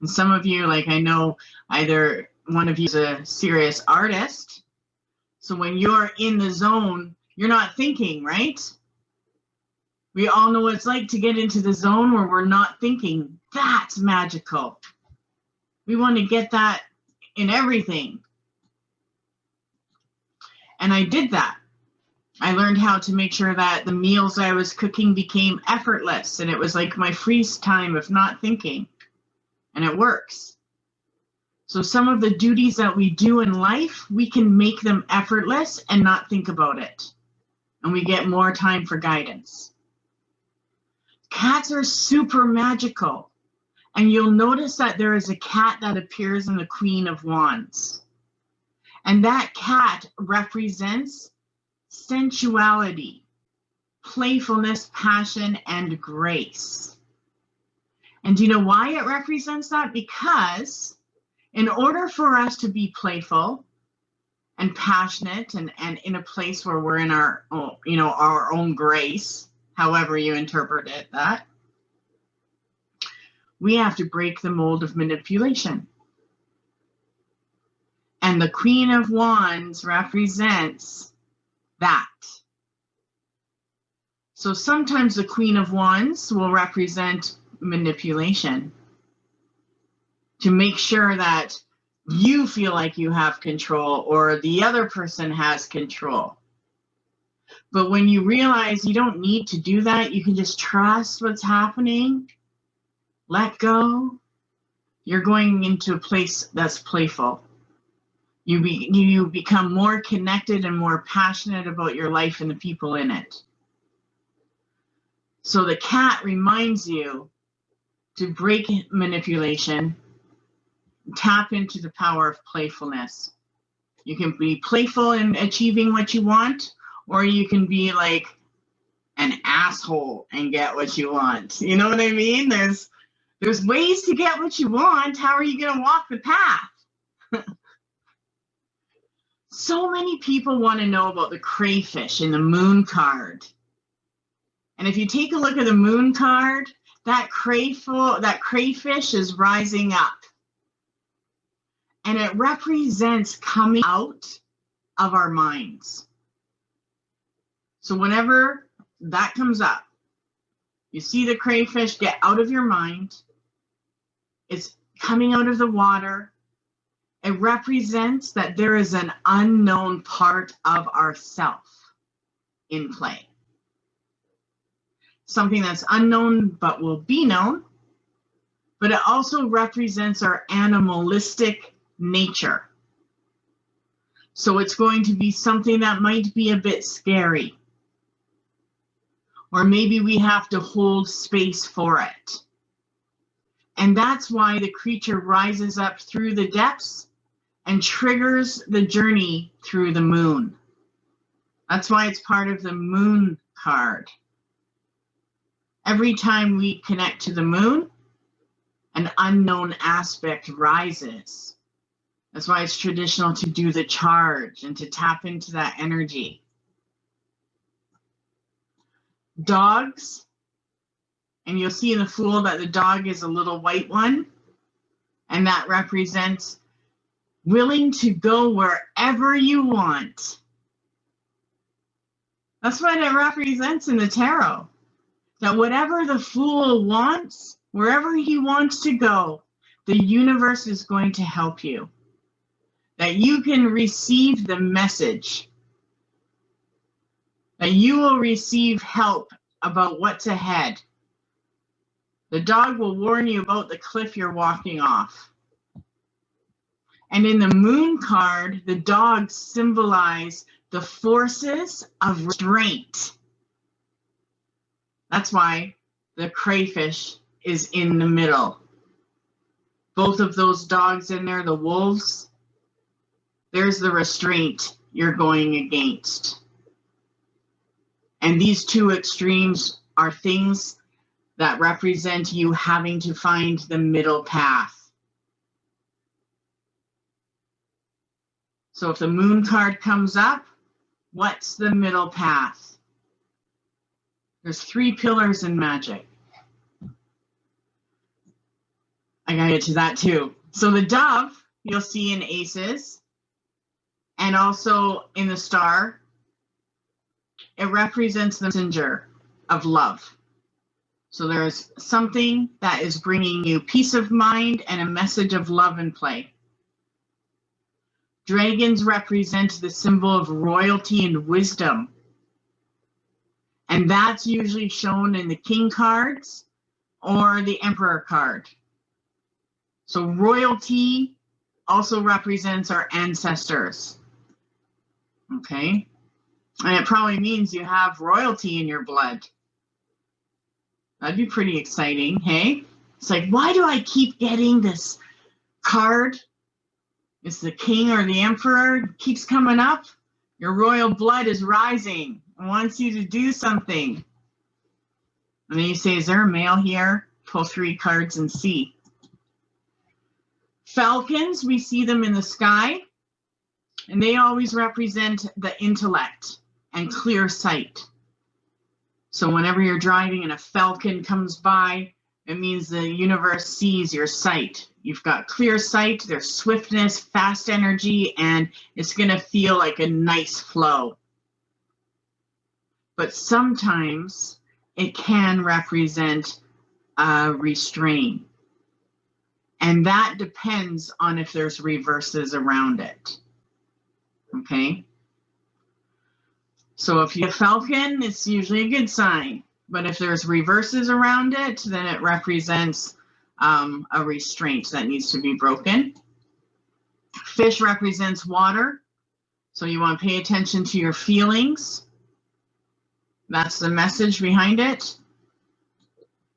And some of you, like I know either one of you is a serious artist. So when you're in the zone, you're not thinking, right? We all know what it's like to get into the zone where we're not thinking. That's magical. We want to get that in everything. And I did that. I learned how to make sure that the meals I was cooking became effortless, and it was like my freeze time of not thinking, and it works. So some of the duties that we do in life, we can make them effortless and not think about it, and we get more time for guidance. Cats are super magical, and you'll notice that there is a cat that appears in the Queen of Wands, and that cat represents sensuality, playfulness, passion, and grace. And do you know why it represents that? Because in order for us to be playful and passionate and in a place where we're in our own grace, however you interpret it, that we have to break the mold of manipulation. And the Queen of Wands represents that. So sometimes the Queen of Wands will represent manipulation to make sure that you feel like you have control or the other person has control. But when you realize you don't need to do that, you can just trust what's happening, let go, you're going into a place that's playful. You become more connected and more passionate about your life and the people in it. So the cat reminds you to break manipulation, tap into the power of playfulness. You can be playful in achieving what you want, or you can be like an asshole and get what you want. You know what I mean? There's ways to get what you want. How are you going to walk the path? So many people want to know about the crayfish in the moon card. And if you take a look at the moon card, that crayfish is rising up. And it represents coming out of our minds. So whenever that comes up, you see the crayfish get out of your mind. It's coming out of the water. It represents that there is an unknown part of ourself in play. Something that's unknown but will be known. But it also represents our animalistic nature. So it's going to be something that might be a bit scary. Or maybe we have to hold space for it. And that's why the creature rises up through the depths and triggers the journey through the moon. That's why it's part of the moon card. Every time we connect to the moon, an unknown aspect rises. That's why it's traditional to do the charge and to tap into that energy. Dogs, and you'll see in the Fool that the dog is a little white one, and that represents willing to go wherever you want. That's what it represents in the tarot. That whatever the Fool wants, wherever he wants to go, the universe is going to help you. That you can receive the message. That you will receive help about what's ahead. The dog will warn you about the cliff you're walking off. And in the moon card, the dogs symbolize the forces of restraint. That's why the crayfish is in the middle. Both of those dogs in there, the wolves, there's the restraint you're going against. And these two extremes are things that represent you having to find the middle path. So if the moon card comes up, what's the middle path? There's 3 pillars in magic. I gotta get to that too. So the dove, you'll see in aces, and also in the star, it represents the messenger of love. So there's something that is bringing you peace of mind and a message of love in play. Dragons represent the symbol of royalty and wisdom. And that's usually shown in the king cards or the emperor card. So royalty also represents our ancestors. Okay? And it probably means you have royalty in your blood. That'd be pretty exciting, hey? It's like, why do I keep getting this card? It's the king or the emperor, it keeps coming up. Your royal blood is rising. It wants you to do something. And then you say, is there a male here? Pull 3 cards and see. Falcons, we see them in the sky. And they always represent the intellect and clear sight. So whenever you're driving and a falcon comes by, it means the universe sees your sight. You've got clear sight, there's swiftness, fast energy, and it's going to feel like a nice flow. But sometimes it can represent restraint. And that depends on if there's reverses around it. Okay? So if you have falcon, it's usually a good sign. But if there's reverses around it, then it represents a restraint that needs to be broken. Fish represents water. So you want to pay attention to your feelings. That's the message behind it.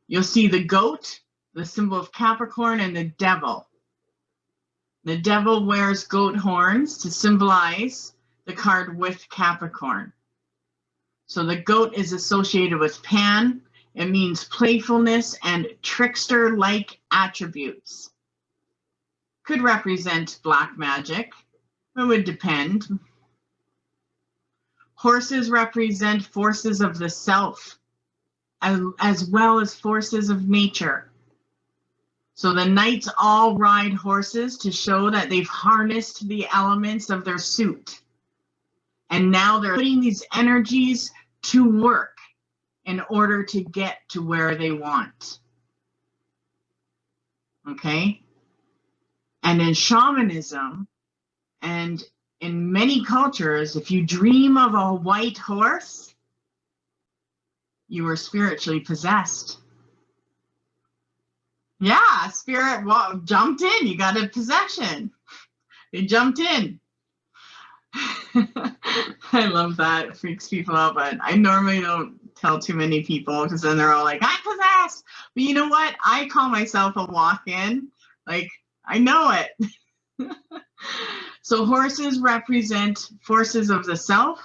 You'll see the goat, the symbol of Capricorn, and the devil. The devil wears goat horns to symbolize the card with Capricorn. So the goat is associated with Pan. It means playfulness and trickster-like attributes. Could represent black magic. It would depend. Horses represent forces of the self, as well as forces of nature. So the knights all ride horses to show that they've harnessed the elements of their suit. And now they're putting these energies to work in order to get to where they want. Okay? And in shamanism, and in many cultures, if you dream of a white horse, you are spiritually possessed. Yeah, spirit jumped in. You got a possession. They jumped in. I love that. It freaks people out, but I normally don't tell too many people because then they're all like, I'm possessed. But you know what? I call myself a walk-in. Like, I know it. So horses represent forces of the self.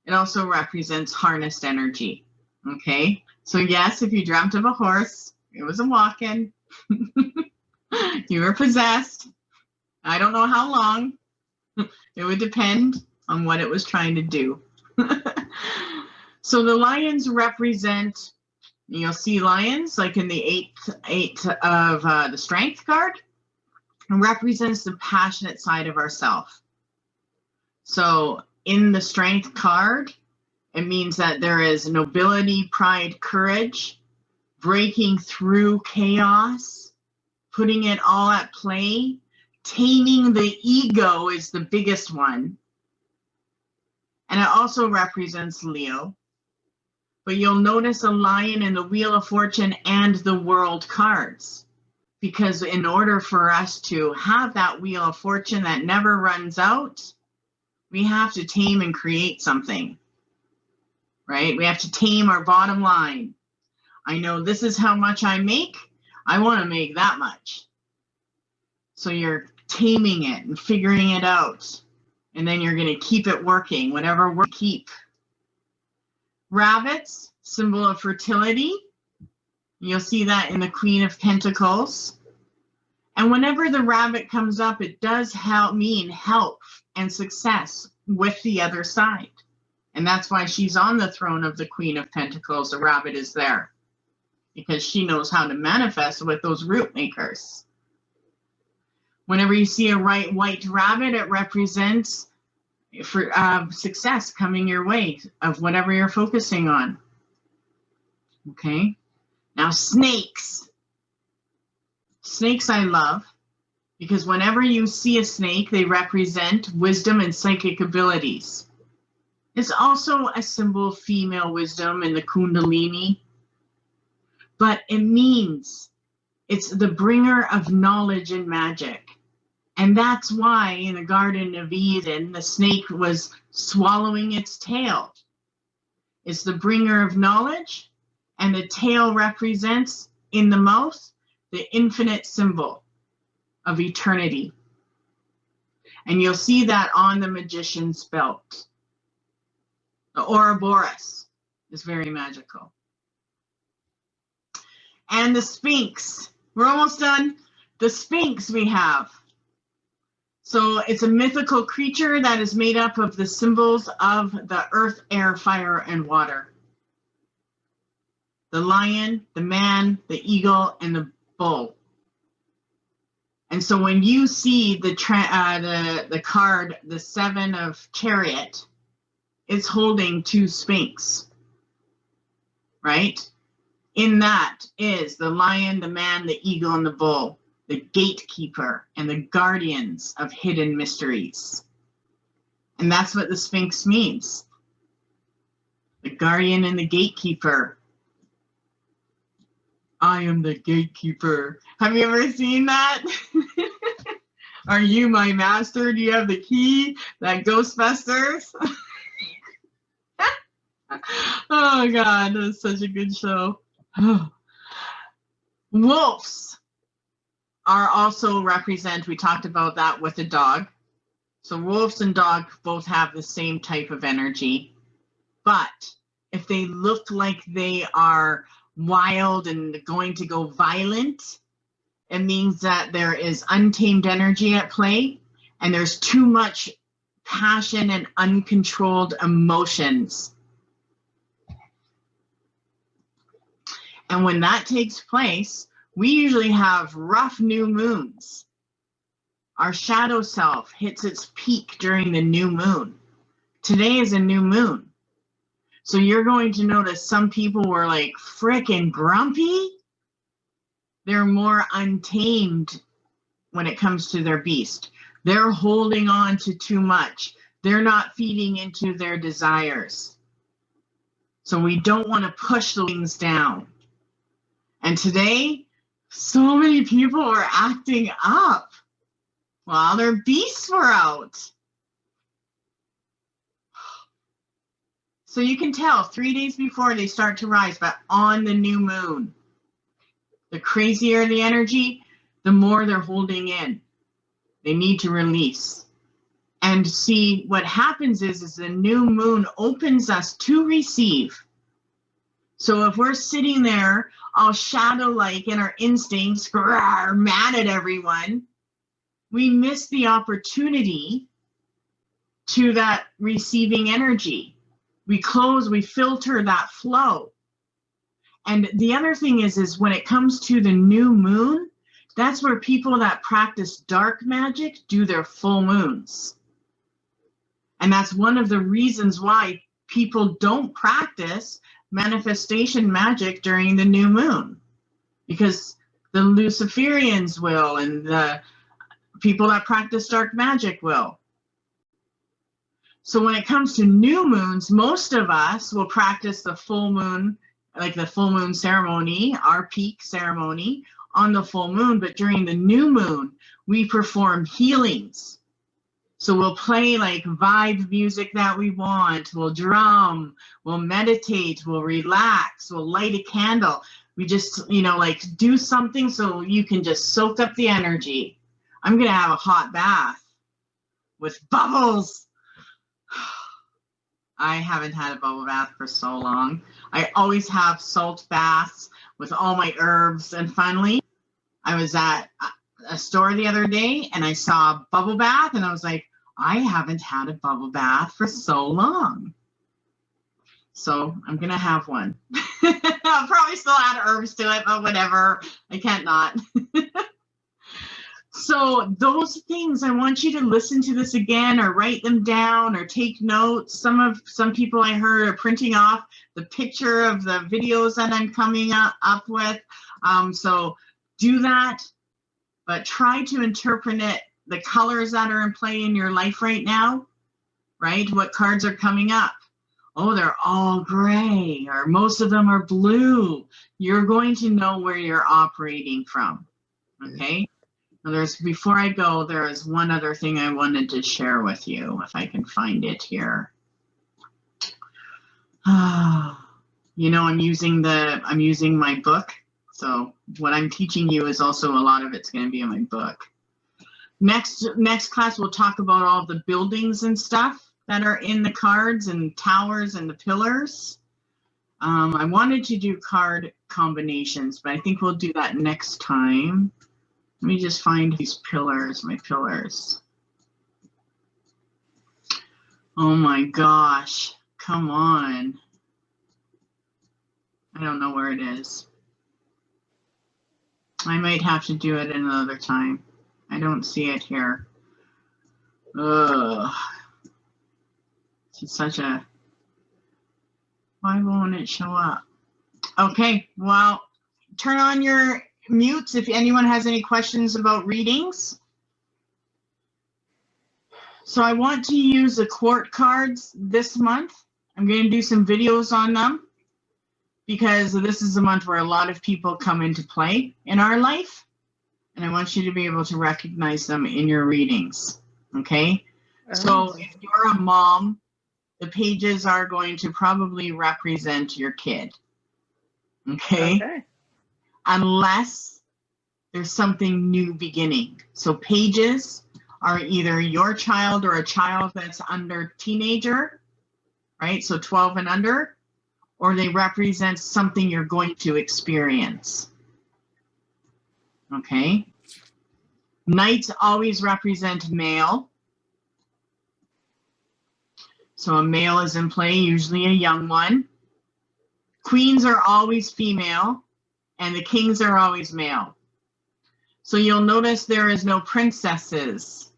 It also represents harnessed energy. Okay? So yes, if you dreamt of a horse, it was a walk-in. You were possessed. I don't know how long. It would depend on what it was trying to do. So the lions represent, you'll see lions like in the eight of the strength card. It represents the passionate side of ourself. So in the strength card, it means that there is nobility, pride, courage, breaking through chaos, putting it all at play. Taming the ego is the biggest one. And it also represents Leo. But you'll notice a lion in the Wheel of Fortune and the World cards. Because in order for us to have that Wheel of Fortune that never runs out, we have to tame and create something. Right? We have to tame our bottom line. I know this is how much I make. I want to make that much. So you're taming it and figuring it out. And then you're going to keep it working, whatever we keep. Rabbits, symbol of fertility. You'll see that in the Queen of Pentacles. And whenever the rabbit comes up, it does mean help and success with the other side. And that's why she's on the throne of the Queen of Pentacles. The rabbit is there because she knows how to manifest with those root makers. Whenever you see a white rabbit, it represents for success coming your way of whatever you're focusing on. Okay. Now snakes. Snakes I love because whenever you see a snake, they represent wisdom and psychic abilities. It's also a symbol of female wisdom in the Kundalini. But it means it's the bringer of knowledge and magic. And that's why in the Garden of Eden, the snake was swallowing its tail. It's the bringer of knowledge, and the tail represents, in the mouth, the infinite symbol of eternity. And you'll see that on the magician's belt. The Ouroboros is very magical. And the Spinx. We're almost done. The Spinx we have. So it's a mythical creature that is made up of the symbols of the earth, air, fire, and water. The lion, the man, the eagle, and the bull. And so when you see the card, the Seven of Chariot, it's holding two Spinx, right? In that is the lion, the man, the eagle, and the bull, the gatekeeper and the guardians of hidden mysteries. And that's what the Spinx means. The guardian and the gatekeeper. I am the gatekeeper. Have you ever seen that? Are you my master? Do you have the key? That Ghostbusters? Oh God, that's such a good show. Wolves are also represent, we talked about that with the dog. So wolves and dog both have the same type of energy. But if they look like they are wild and going to go violent, it means that there is untamed energy at play and there's too much passion and uncontrolled emotions. And when that takes place, we usually have rough new moons. Our shadow self hits its peak during the new moon. Today is a new moon. So you're going to notice some people were like frickin' grumpy. They're more untamed when it comes to their beast. They're holding on to too much. They're not feeding into their desires. So we don't want to push the wings down. And today, so many people are acting up while their beasts were out. So you can tell 3 days before they start to rise, but on the new moon, the crazier the energy, the more they're holding in. They need to release. And see, what happens is the new moon opens us to receive. So if we're sitting there all shadow-like in our instincts, mad at everyone, we miss the opportunity to that receiving energy. We close, we filter that flow. And the other thing is when it comes to the new moon, that's where people that practice dark magic do their full moons. And that's one of the reasons why people don't practice manifestation magic during the new moon, because the Luciferians will, and the people that practice dark magic will. So when it comes to new moons, most of us will practice the full moon, like the full moon ceremony, our peak ceremony on the full moon. But during the new moon, we perform healings. So we'll play like vibe music that we want. We'll drum, we'll meditate, we'll relax, we'll light a candle. We just, like do something so you can just soak up the energy. I'm going to have a hot bath with bubbles. I haven't had a bubble bath for so long. I always have salt baths with all my herbs. And finally, I was at a store the other day and I saw a bubble bath and I was like, I haven't had a bubble bath for so long. So I'm going to have one. I'll probably still add herbs to it, but whatever. I can't not. So those things, I want you to listen to this again or write them down or take notes. Some people I heard are printing off the picture of the videos that I'm coming up with. So do that, but try to interpret it, the colors that are in play in your life right now, right? What cards are coming up? Oh, they're all gray, or most of them are blue. You're going to know where you're operating from, okay? Before I go, there is one other thing I wanted to share with you, if I can find it here. I'm using my book. So what I'm teaching you is also a lot of it's going to be in my book. Next class, we'll talk about all the buildings and stuff that are in the cards and towers and the pillars. I wanted to do card combinations, but I think we'll do that next time. Let me just find these pillars, my pillars. Oh my gosh, come on. I don't know where it is. I might have to do it another time. I don't see it here. Ugh. It's such a... Why won't it show up? Okay, well, turn on your mutes if anyone has any questions about readings. So I want to use the court cards this month. I'm going to do some videos on them because this is a month where a lot of people come into play in our life. And I want you to be able to recognize them in your readings. Okay? So if you're a mom, the pages are going to probably represent your kid. Okay? Unless there's something new beginning. So pages are either your child or a child that's under teenager, right? So 12 and under, or they represent something you're going to experience. Okay? Knights always represent male. So a male is in play, usually a young one. Queens are always female, and the kings are always male. So you'll notice there is no princesses.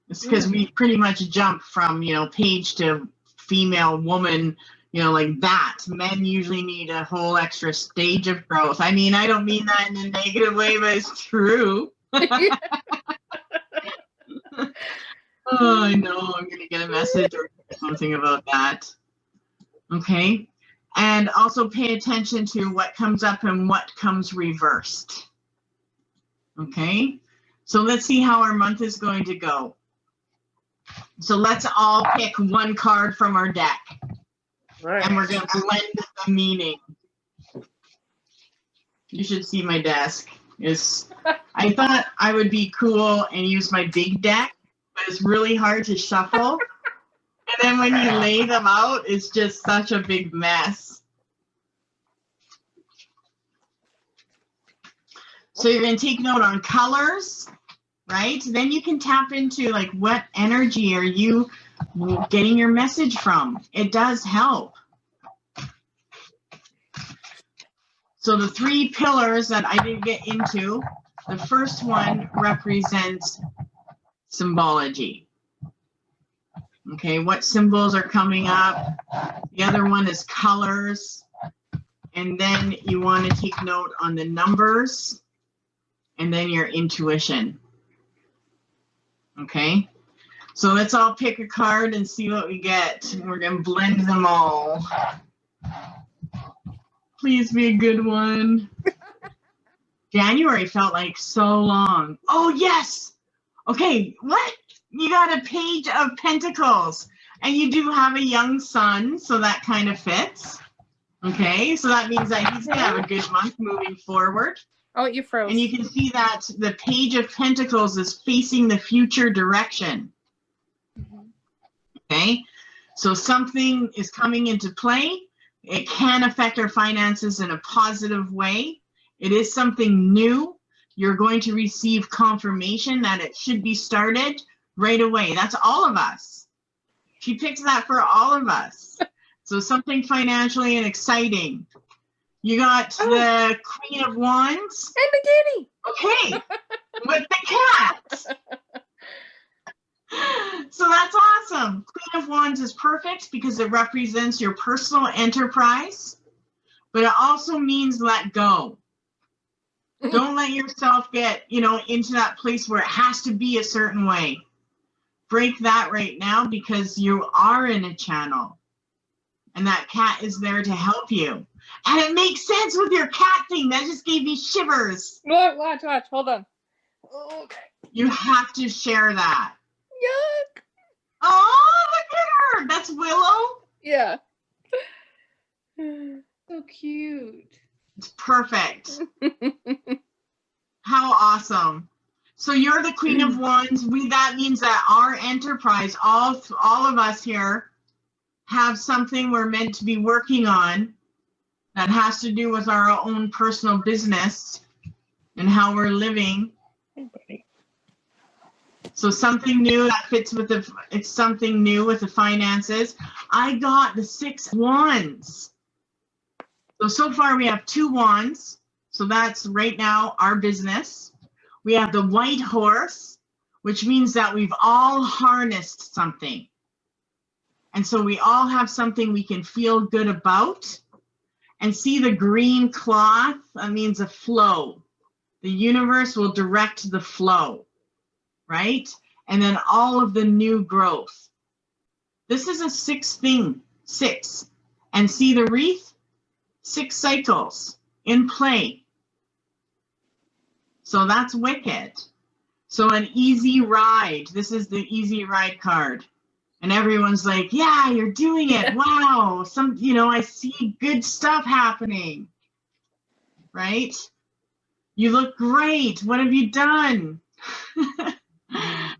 It's because we pretty much jump from, page to female woman, like that. Men usually need a whole extra stage of growth. I mean, I don't mean that in a negative way, but it's true. Oh, I know. I'm going to get a message or something about that. Okay. And also pay attention to what comes up and what comes reversed. Okay. So let's see how our month is going to go. So let's all pick one card from our deck. Right. And we're going to blend the meaning. You should see my desk. I thought I would be cool and use my big deck, but it's really hard to shuffle. And then when you lay them out, it's just such a big mess. So you're going to take note on colors, right? Then you can tap into like what energy are you getting your message from. It does help. So the 3 pillars that I didn't get into, the first one represents symbology. Okay, what symbols are coming up? The other one is colors. And then you want to take note on the numbers and then your intuition. Okay, so let's all pick a card and see what we get. We're going to blend them all. Please be a good one. January felt like so long. Oh, yes. Okay, what? You got a Page of Pentacles. And you do have a young son, so that kind of fits. Okay, so that means that he's going to have a good month moving forward. Oh, you froze. And you can see that the Page of Pentacles is facing the future direction. Okay, so something is coming into play. It can affect our finances in a positive way. It is something new. You're going to receive confirmation that it should be started right away. That's all of us. She picks that for all of us. So something financially and exciting. You got the Queen of Wands. And the kitty. Okay, with the cat. So that's awesome. Queen of Wands is perfect because it represents your personal enterprise, but it also means let go. Don't let yourself get, into that place where it has to be a certain way. Break that right now because you are in a channel and that cat is there to help you. And it makes sense with your cat thing. That just gave me shivers. Watch. Hold on. Okay. You have to share that. Yuck. Oh, look at her. That's Willow? Yeah. So cute. It's perfect. How awesome. So you're the Queen of Wands. That means that our enterprise, all of us here, have something we're meant to be working on that has to do with our own personal business and how we're living. So something new that fits with it's something new with the finances. I got the 6 wands. So far we have 2 wands. So that's right now our business. We have the white horse, which means that we've all harnessed something. And so we all have something we can feel good about. And see the green cloth, that means a flow. The universe will direct the flow, right? And then all of the new growth. This is a 6 thing, 6. And see the wreath? 6 cycles in play. So that's wicked. So an easy ride. This is the easy ride card. And everyone's like, yeah, you're doing it. Wow. I see good stuff happening. Right? You look great. What have you done? And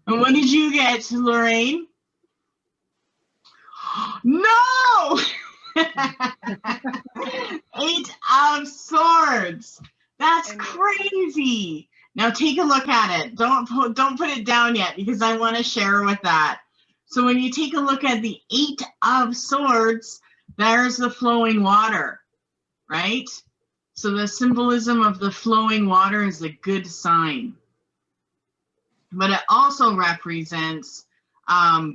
what did you get, Lorraine? No! 8 of Swords. That's crazy. Now take a look at it. Don't put it down yet because I want to share with that. So when you take a look at the 8 of Swords, there's the flowing water, right? So the symbolism of the flowing water is a good sign. But it also represents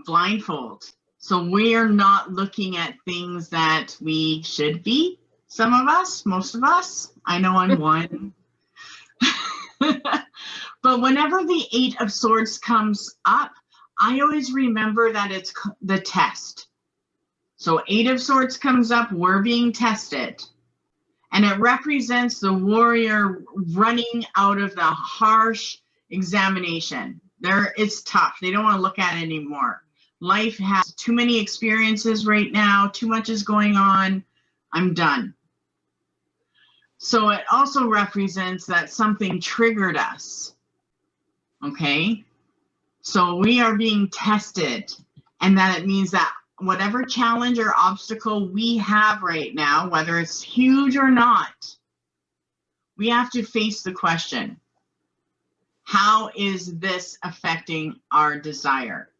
blindfold. So we're not looking at things that we should be. Some of us, most of us. I know I'm one. But whenever the 8 of Swords comes up, I always remember that it's the test. So 8 of Swords comes up, we're being tested. And it represents the warrior running out of the harsh examination. It's tough. They don't want to look at it anymore. Life has too many experiences right now. Too much is going on. I'm done. So it also represents that something triggered us. Okay? So we are being tested. And that it means that whatever challenge or obstacle we have right now, whether it's huge or not, we have to face the question, how is this affecting our desire?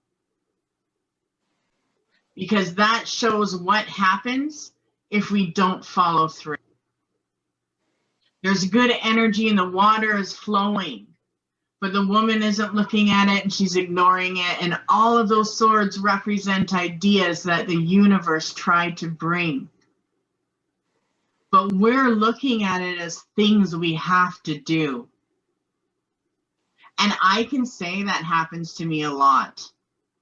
Because that shows what happens if we don't follow through. There's good energy and the water is flowing, but the woman isn't looking at it and she's ignoring it. And all of those swords represent ideas that the universe tried to bring. But we're looking at it as things we have to do. And I can say that happens to me a lot.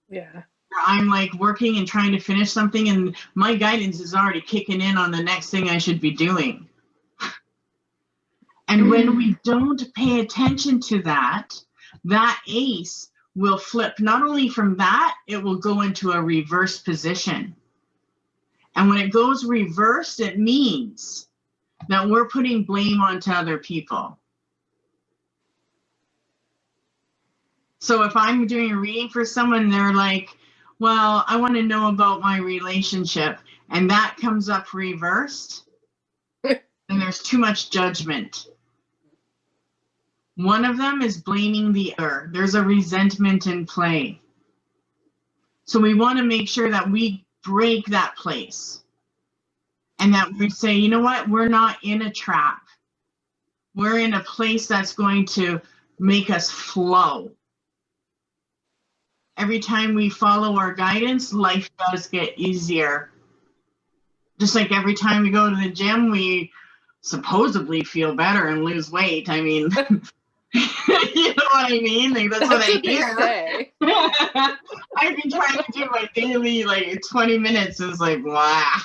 Yeah. I'm like working and trying to finish something and my guidance is already kicking in on the next thing I should be doing. And when we don't pay attention to that, that ace will flip. Not only from that, it will go into a reverse position. And when it goes reversed, it means that we're putting blame onto other people. So if I'm doing a reading for someone, they're like, well, I want to know about my relationship, and that comes up reversed, and there's too much judgment. One of them is blaming the other. There's a resentment in play. So we want to make sure that we break that place and that we say, you know what, we're not in a trap. We're in a place that's going to make us flow. Every time we follow our guidance, life does get easier. Just like every time we go to the gym, we supposedly feel better and lose weight. I mean, you know what I mean? Like, that's what I hear. Say. I've been trying to do my daily, like 20 minutes. It's like, wow.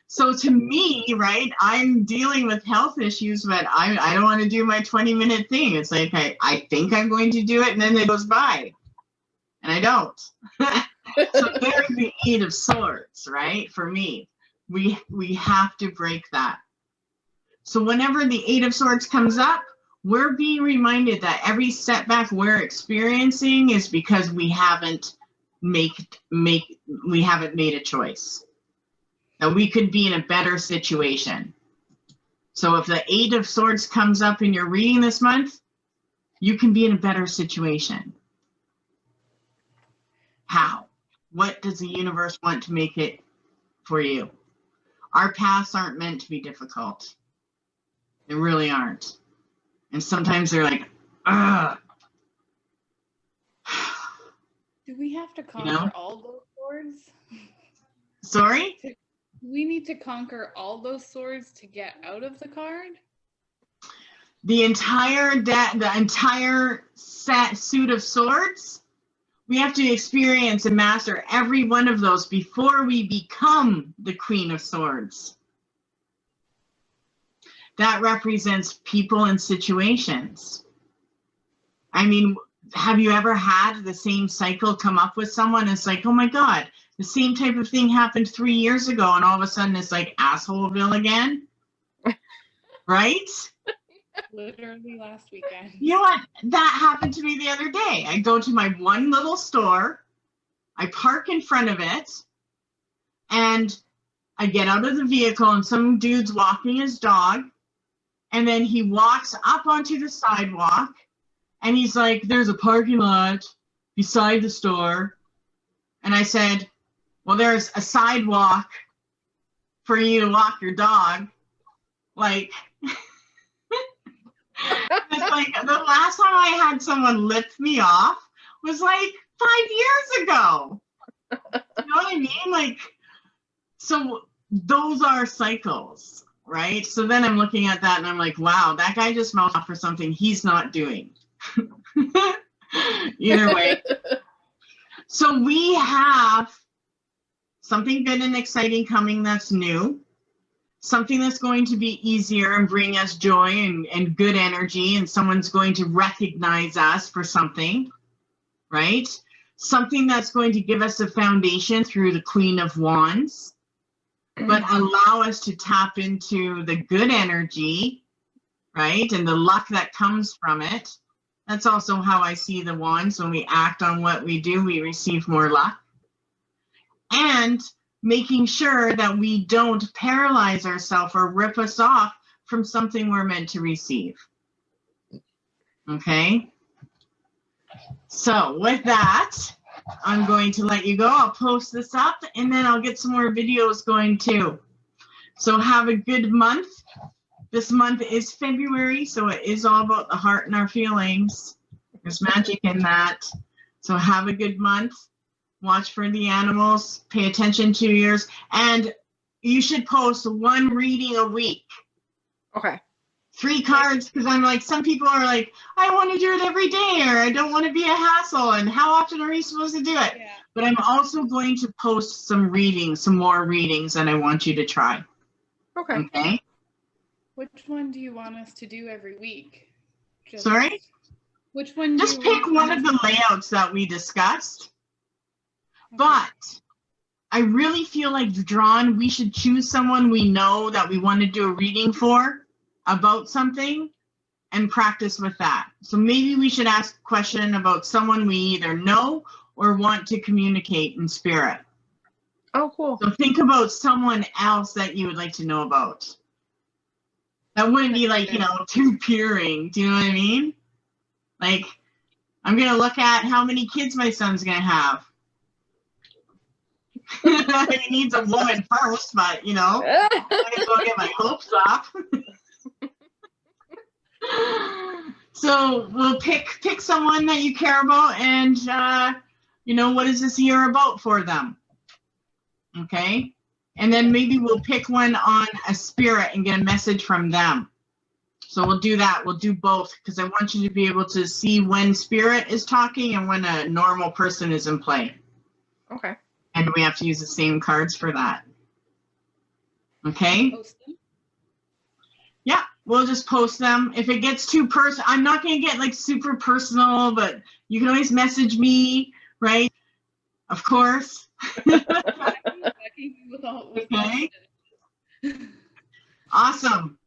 So to me, right, I'm dealing with health issues, but I don't want to do my 20-minute thing. It's like, I think I'm going to do it, and then it goes by. And I don't. So there's the 8 of Swords, right? For me, we have to break that. So whenever the 8 of Swords comes up, we're being reminded that every setback we're experiencing is because we haven't made a choice. That we could be in a better situation. So if the 8 of Swords comes up in your reading this month, you can be in a better situation. How? What does the universe want to make it for you? Our paths aren't meant to be difficult. They really aren't. And sometimes they're like, ugh. Do we have to conquer all those swords? Sorry? Do we need to conquer all those swords to get out of the card? The entire suit of swords, we have to experience and master every one of those before we become the Queen of Swords. That represents people and situations. I mean, have you ever had the same cycle come up with someone? It's like, oh my God, the same type of thing happened 3 years ago, and all of a sudden it's like assholeville again, right? Literally last weekend. You know what? That happened to me the other day. I go to my one little store, I park in front of it, and I get out of the vehicle, and some dude's walking his dog, and then he walks up onto the sidewalk, and he's like, there's a parking lot. beside the store. And I said, well, there's a sidewalk for you to walk your dog. Like, it's like the last time I had someone lift me off was like 5 years ago. You know what I mean? Like, so those are cycles, right? So then I'm looking at that and I'm like, wow, that guy just mouthed off for something he's not doing. Either way. So we have something good and exciting coming that's new. Something that's going to be easier and bring us joy and good energy, and someone's going to recognize us for something, right? Something that's going to give us a foundation through the Queen of Wands, but allow us to tap into the good energy, right? And the luck that comes from it. That's also how I see the wands. When we act on what we do, we receive more luck. And making sure that we don't paralyze ourselves or rip us off from something we're meant to receive. Okay? So with that, I'm going to let you go. I'll post this up and then I'll get some more videos going too. So have a good month. This month is February, so it is all about the heart and our feelings. There's magic in that. So have a good month. Watch for the animals, pay attention to yours, and you should post one reading a week. Okay. 3 cards, because I'm like, some people are like, I want to do it every day, or I don't want to be a hassle, and how often are you supposed to do it? Yeah. But I'm also going to post some readings, some more readings that I want you to try. Okay. Okay? Which one do you want us to do every week? Sorry? Which one? Just pick one of the layouts that we discussed. But I really feel like, Drawn, we should choose someone we know that we want to do a reading for about something and practice with that. So maybe we should ask a question about someone we either know or want to communicate in spirit. Oh, cool. So think about someone else that you would like to know about. That wouldn't be like, too peering. Do you know what I mean? Like, I'm going to look at how many kids my son's going to have. He needs a woman first, but I'm gonna go get my hopes up. So we'll pick someone that you care about, and what is this year about for them? Okay, and then maybe we'll pick one on a spirit and get a message from them. So we'll do that. We'll do both, because I want you to be able to see when spirit is talking and when a normal person is in play. Okay. And we have to use the same cards for that. Okay? Post them? Yeah, we'll just post them. If it gets too personal, I'm not going to get like super personal, but you can always message me, right? Of course. Okay? Awesome.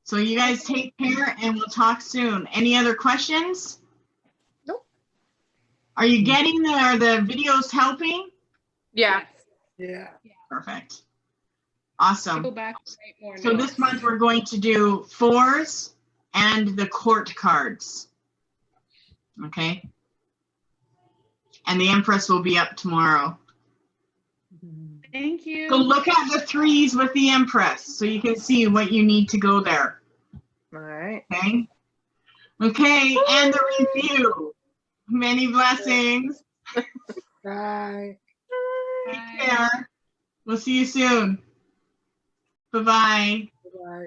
So you guys take care and we'll talk soon. Any other questions? Nope. Are you getting there? The videos helping? Yeah. Yes. Yeah. Perfect. Awesome. Go back and write more So notes. this month we're going to do 4s and the court cards. Okay. And the Empress will be up tomorrow. Thank you. So look at the 3s with the Empress so you can see what you need to go there. All right. Okay. Okay. And the review. Many blessings. Bye. Take care. We'll see you soon. Bye-bye. Bye.